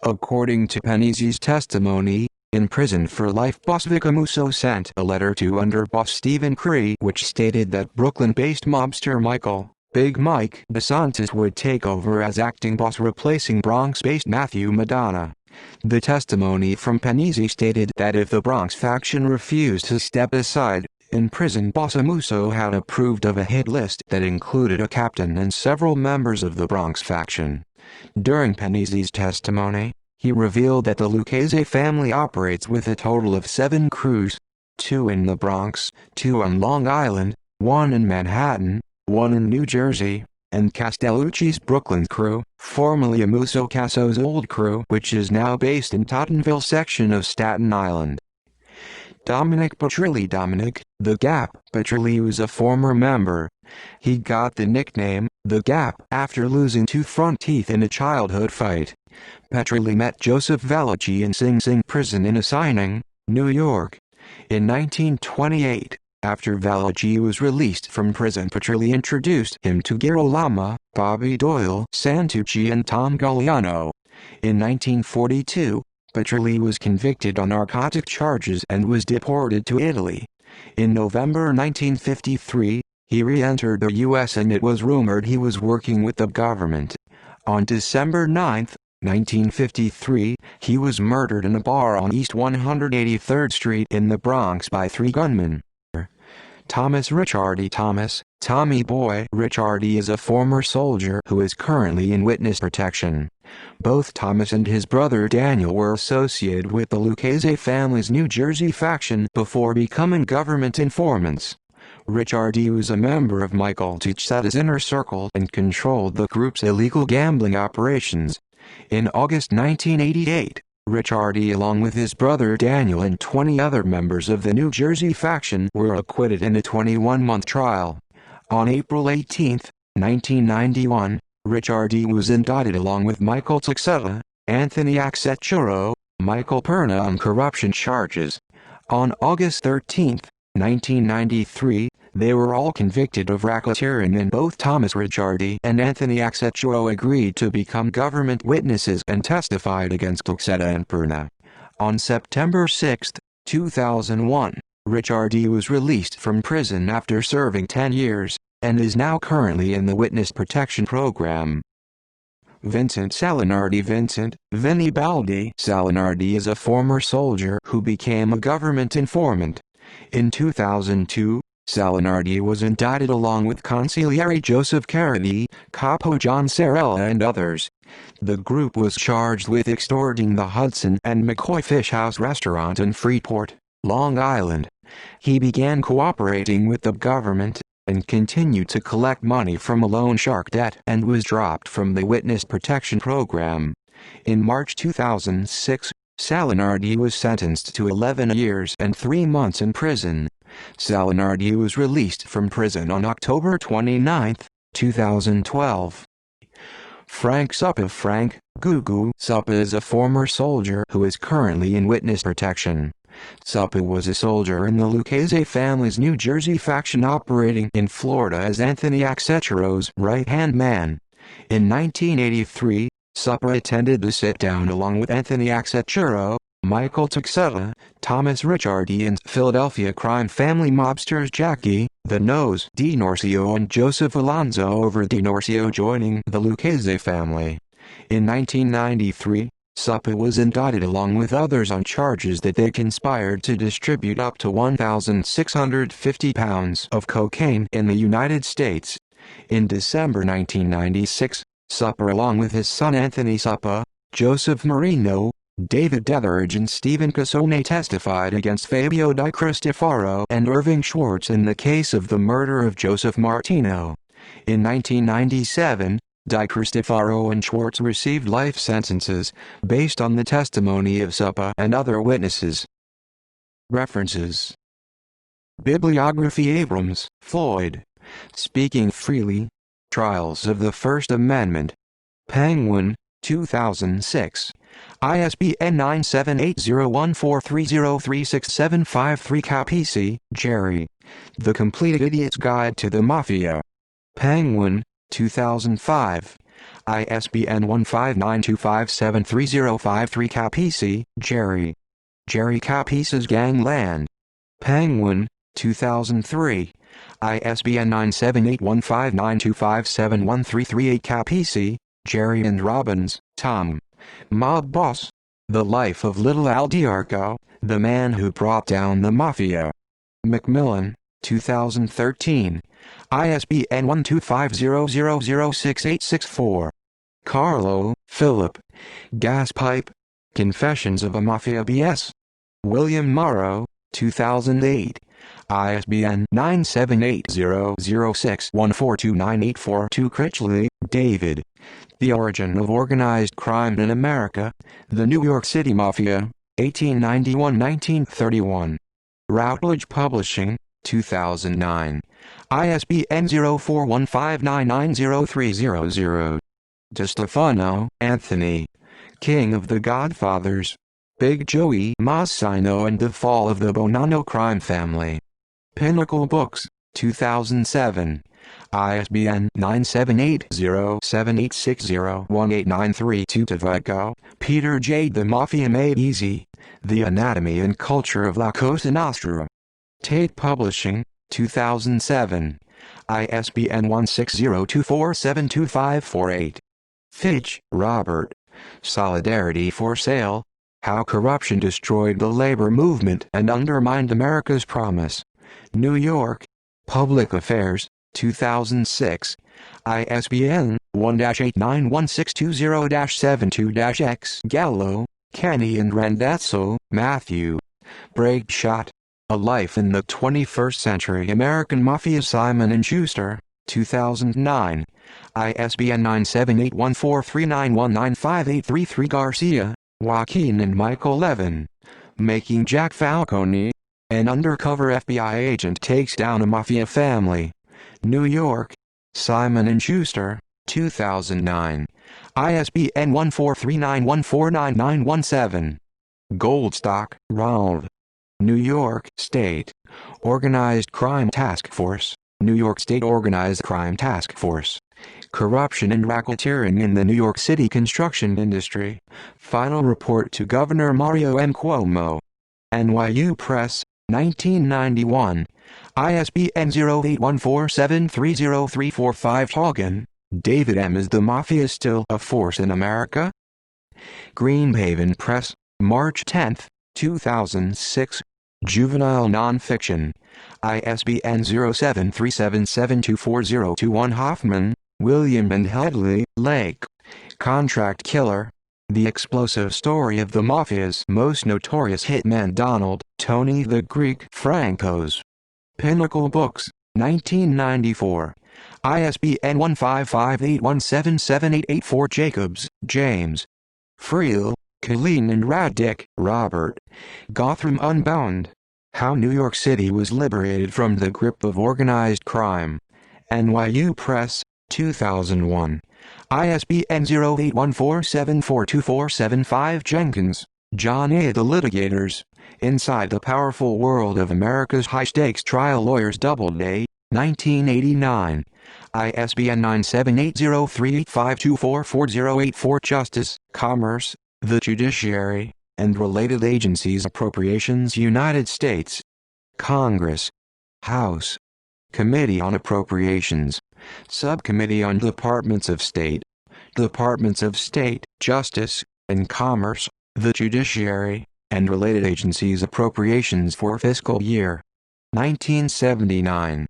According to Panisi's testimony, imprisoned for life boss Vic Amuso sent a letter to underboss Stephen Cree which stated that Brooklyn-based mobster Michael Big Mike DeSantis would take over as acting boss replacing Bronx-based Matthew Madonna. The testimony from Panisi stated that if the Bronx faction refused to step aside, imprisoned boss Amuso had approved of a hit list that included a captain and several members of the Bronx faction. During Panisi's testimony, he revealed that the Lukase family operates with a total of 7 crews, 2 in the Bronx, 2 on Long Island, 1 in Manhattan, 1 in New Jersey, and Castellucci's Brooklyn crew, formerly Amuso Casso's old crew which is now based in Tottenville section of Staten Island. Dominic Patrilli The Gap Patrilli was a former member. He got the nickname, The Gap, after losing 2 front teeth in a childhood fight. Patrilli met Joseph Valachi in Sing Sing prison in Assigning, New York. In 1928, after Valachi was released from prison, Patrilli introduced him to Girolamo, Bobby Doyle, Santucci and Tom Galliano. In 1942, Patrilli was convicted on narcotic charges and was deported to Italy. In November 1953, he re-entered the U.S. and it was rumored he was working with the government. On December 9, 1953, he was murdered in a bar on East 183rd Street in the Bronx by 3 gunmen. Thomas Ricciardi Tommy Boy Ricciardi is a former soldier who is currently in witness protection. Both Thomas and his brother Daniel were associated with the Lukase family's New Jersey faction before becoming government informants. Ricciardi was a member of Michael Ticcetta's inner circle and controlled the group's illegal gambling operations. In August 1988, Ricciardi along with his brother Daniel and 20 other members of the New Jersey faction were acquitted in a 21-month trial. On April 18, 1991, Ricciardi was indicted along with Michael Ticcetta, Anthony Accecchiro, Michael Perna on corruption charges. On August 13, 1993, they were all convicted of racketeering and both Thomas Ricciardi and Anthony Accecchiro agreed to become government witnesses and testified against Ticcetta and Perna. On September 6, 2001, Ricciardi was released from prison after serving 10 years, and is now currently in the Witness Protection Program. Vincent Salinari Vinny Baldi Salinari is a former soldier who became a government informant. In 2002, Salinari was indicted along with consigliere Joseph Caridi, capo John Sarella and others. The group was charged with extorting the Hudson and McCoy Fish House restaurant in Freeport, Long Island. He began cooperating with the government, and continued to collect money from a loan shark debt and was dropped from the Witness Protection Program. In March 2006, Salinari was sentenced to 11 years and 3 months in prison. Salinari was released from prison on October 29, 2012. Frank Gugu Suppa is a former soldier who is currently in witness protection. Suppa was a soldier in the Lukase family's New Jersey faction operating in Florida as Anthony Accecchiro's right-hand man. In 1983, Suppa attended the sit-down along with Anthony Accecchiro, Michael Texetta, Thomas Ricciardi and Philadelphia crime family mobsters Jackie, the Nose DiNorsio and Joseph Alonzo over DiNorsio joining the Lukase family. In 1993, Suppa was indicted along with others on charges that they conspired to distribute up to 1,650 pounds of cocaine in the United States. In December 1996, Suppa along with his son Anthony Suppa, Joseph Marino, David Detheridge and Stephen Casone testified against Fabio Di Cristofaro and Irving Schwartz in the case of the murder of Joseph Martino. In 1997, Di Cristofaro and Schwartz received life sentences, based on the testimony of Suppa and other witnesses. References. Bibliography. Abrams, Floyd. Speaking Freely. Trials of the First Amendment. Penguin, 2006. ISBN 9780143036753. Capisi, Jerry. The Complete Idiot's Guide to the Mafia. Penguin, 2005. ISBN 1592573053. Capisi, Jerry. Jerry Capisi's Gangland. Penguin, 2003. ISBN 9781592571338. Capisi, Jerry and Robbins, Tom. Mob Boss. The Life of Little Al Diarco, the Man Who Brought Down the Mafia. Macmillan, 2013. ISBN 1250006864. Carlo, Philip. Gas Pipe. Confessions of a Mafia BS. William Morrow, 2008. ISBN 9780061429842. Critchley, David. The Origin of Organized Crime in America, The New York City Mafia, 1891–1931. Routledge Publishing, 2009. ISBN 0415990300. DeStefano, Anthony. King of the Godfathers. Big Joey Massino and the Fall of the Bonanno Crime Family. Pinnacle Books, 2007. ISBN 9780786018932. Tavago, Peter J. The Mafia Made Easy. The Anatomy and Culture of La Cosa Nostra. Tate Publishing, 2007. ISBN 1602472548. Fitch, Robert. Solidarity for Sale. How Corruption Destroyed the Labor Movement and Undermined America's Promise. New York. Public Affairs, 2006. ISBN 1-891620-72-X. Gallo, Kenny and Randazzo, Matthew. Breakshot. A Life in the 21st Century American Mafia. Simon & Schuster, 2009. ISBN 9781439195833. Garcia, Joaquin and Michael Levin. Making Jack Falcone. An undercover FBI agent takes down a mafia family. New York. Simon & Schuster, 2009. ISBN 1439149917. Goldstock, Ronald. New York State Organized Crime Task Force. New York State Organized Crime Task Force. Corruption and Racketeering in the New York City Construction Industry. Final Report to Governor Mario M. Cuomo. NYU Press, 1991. ISBN 0814730345. Hagen, David M. Is the Mafia Still a Force in America? Greenhaven Press, March 10, 2006. Juvenile Nonfiction. ISBN 0737724021. Hoffman, William and Hedley, Lake. Contract Killer. The Explosive Story of the Mafia's Most Notorious Hitman Donald, Tony the Greek Franco's. Pinnacle Books, 1994. ISBN 1558177884. Jacobs, James. Friel, Colleen and Raddick, Robert. Gotham Unbound. How New York City Was Liberated from the Grip of Organized Crime. NYU Press, 2001. ISBN 0814742475. Jenkins, John A. The Litigators. Inside the Powerful World of America's High-Stakes Trial Lawyers. Doubleday, 1989. ISBN 9780385244084. Justice, Commerce, the Judiciary. and related agencies. Appropriations. United States Congress, House Committee on Appropriations, Subcommittee on Departments of State, Departments of State, Justice, and Commerce, the Judiciary, and related agencies. Appropriations for fiscal year 1979.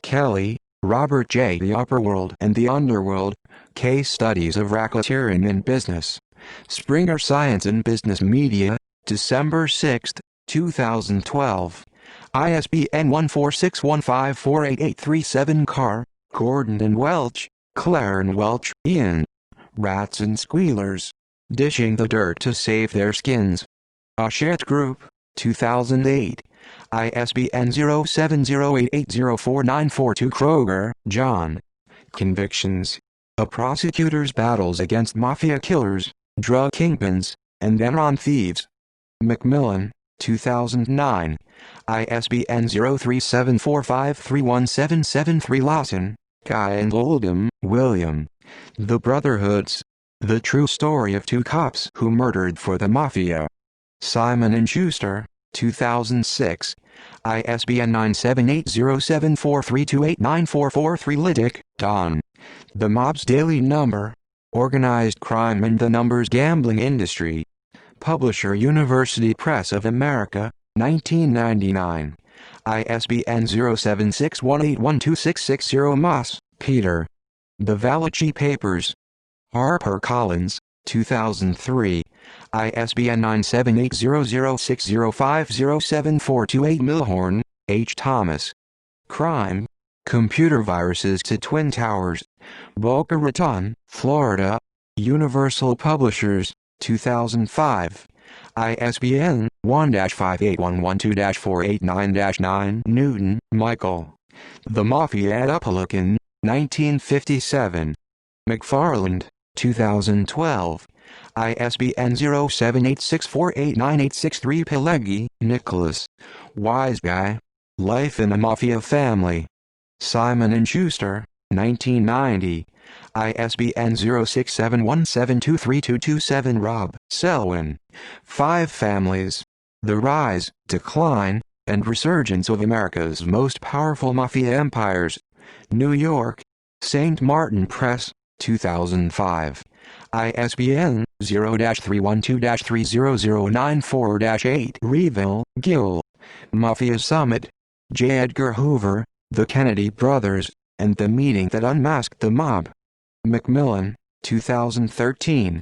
Kelly, Robert J. The Upper World and the Underworld, Case Studies of Racketeering in Business. Springer Science and Business Media, December 6, 2012. ISBN 14615488837. Carr, Gordon and Welch, Clare and Welch, Ian. Rats and Squealers, Dishing the Dirt to Save Their Skins. Hachette Group, 2008. ISBN 0708804942. Kroger, John. Convictions. A Prosecutor's Battles Against Mafia Killers, Drug Kingpins, and Enron Thieves. Macmillan, 2009. ISBN 0374531773. Lawson, Guy and Oldham, William. The Brotherhoods. The True Story of Two Cops Who Murdered for the Mafia. Simon & Schuster, 2006. ISBN 9780743289443. Liddick, Don. The Mob's Daily Number. Organized Crime and the Numbers Gambling Industry. Publisher University Press of America, 1999. ISBN 0761812660. Moss, Peter. The Valachi Papers. HarperCollins, 2003. ISBN 9780060507428. Milhorn, H. Thomas. Crime. Computer Viruses to Twin Towers. Boca Raton, Florida. Universal Publishers, 2005. ISBN 1-58112-489-9. Newton, Michael. The Mafia at Upahlican, 1957. McFarland, 2012. ISBN 0786489863. Pileggi, Nicholas. Wise Guy. Life in a Mafia Family. Simon & Schuster, 1990. ISBN 0671723227. Rob Selwyn. Five Families. The Rise, Decline, and Resurgence of America's Most Powerful Mafia Empires. New York, St. Martin Press, 2005. ISBN 0-312-30094-8. Reville, Gil. Mafia Summit. J. Edgar Hoover, The Kennedy Brothers, and the Meeting That Unmasked the Mob. Macmillan, 2013.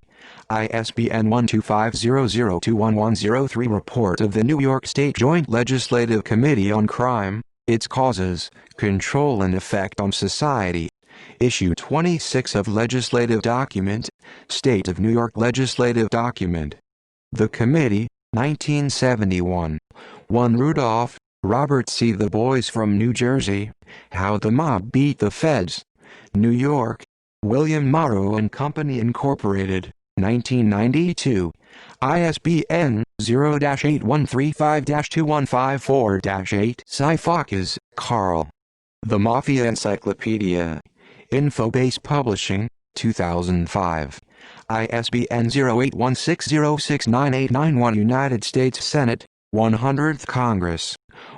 ISBN 1250021103. Report of the New York State Joint Legislative Committee on Crime, Its Causes, Control and Effect on Society. Issue 26 of Legislative Document, State of New York Legislative Document. The Committee, 1971. 1. Rudolph, Robert C. The Boys from New Jersey, How the Mob Beat the Feds. New York, William Morrow and Company Incorporated, 1992. ISBN 0-8135-2154-8. Sifakis, Carl. The Mafia Encyclopedia. Infobase Publishing, 2005. ISBN 0816069891. United States Senate, 100th Congress.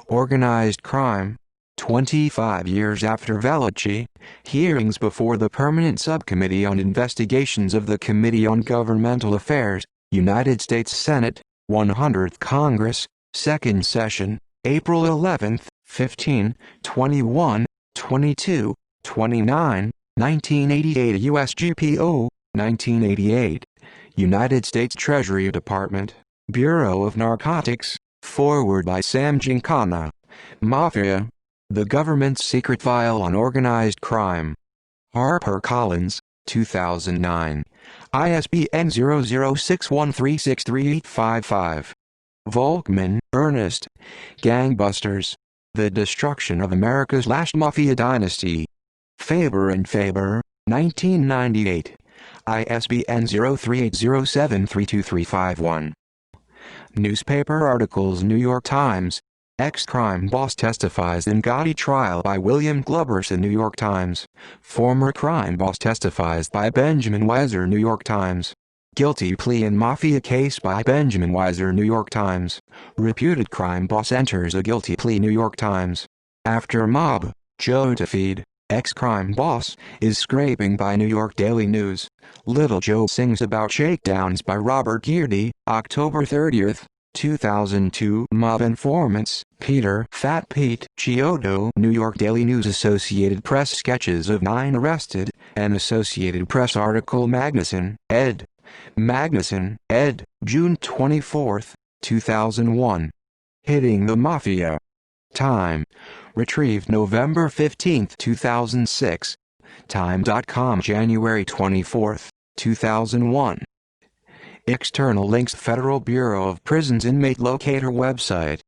Organized Crime. 25 years after Valachi, hearings before the Permanent Subcommittee on Investigations of the Committee on Governmental Affairs, United States Senate, 100th Congress, 2nd Session, April 11, 15, 21, 22, 29, 1988. USGPO, 1988. United States Treasury Department, Bureau of Narcotics, forward by Sam Giancana. Mafia, The Government's Secret File on Organized Crime. HarperCollins, 2009. ISBN 0061363855. Volkman, Ernest. Gangbusters. The Destruction of America's Last Mafia Dynasty. Faber and Faber, 1998. ISBN 0380732351. Newspaper articles. New York Times. Ex-crime boss testifies in Gotti trial by William Glubberson. New York Times. Former crime boss testifies by Benjamin Weiser. New York Times. Guilty plea in Mafia case by Benjamin Weiser. New York Times. Reputed crime boss enters a guilty plea. New York Times. After mob, Joe defeat, ex-crime boss, is scraping by. New York Daily News. Little Joe sings about shakedowns by Robert Geardy. October 30, 2002. Mob informants, Peter Fat Pete Chiodo. New York Daily News. Associated Press sketches of 9 arrested, and Associated Press article. Magnuson, ed. Magnuson, ed. June 24, 2001. Hitting the Mafia. Time. Retrieved November 15, 2006. Time.com. January 24, 2001. External links. Federal Bureau of Prisons Inmate Locator website.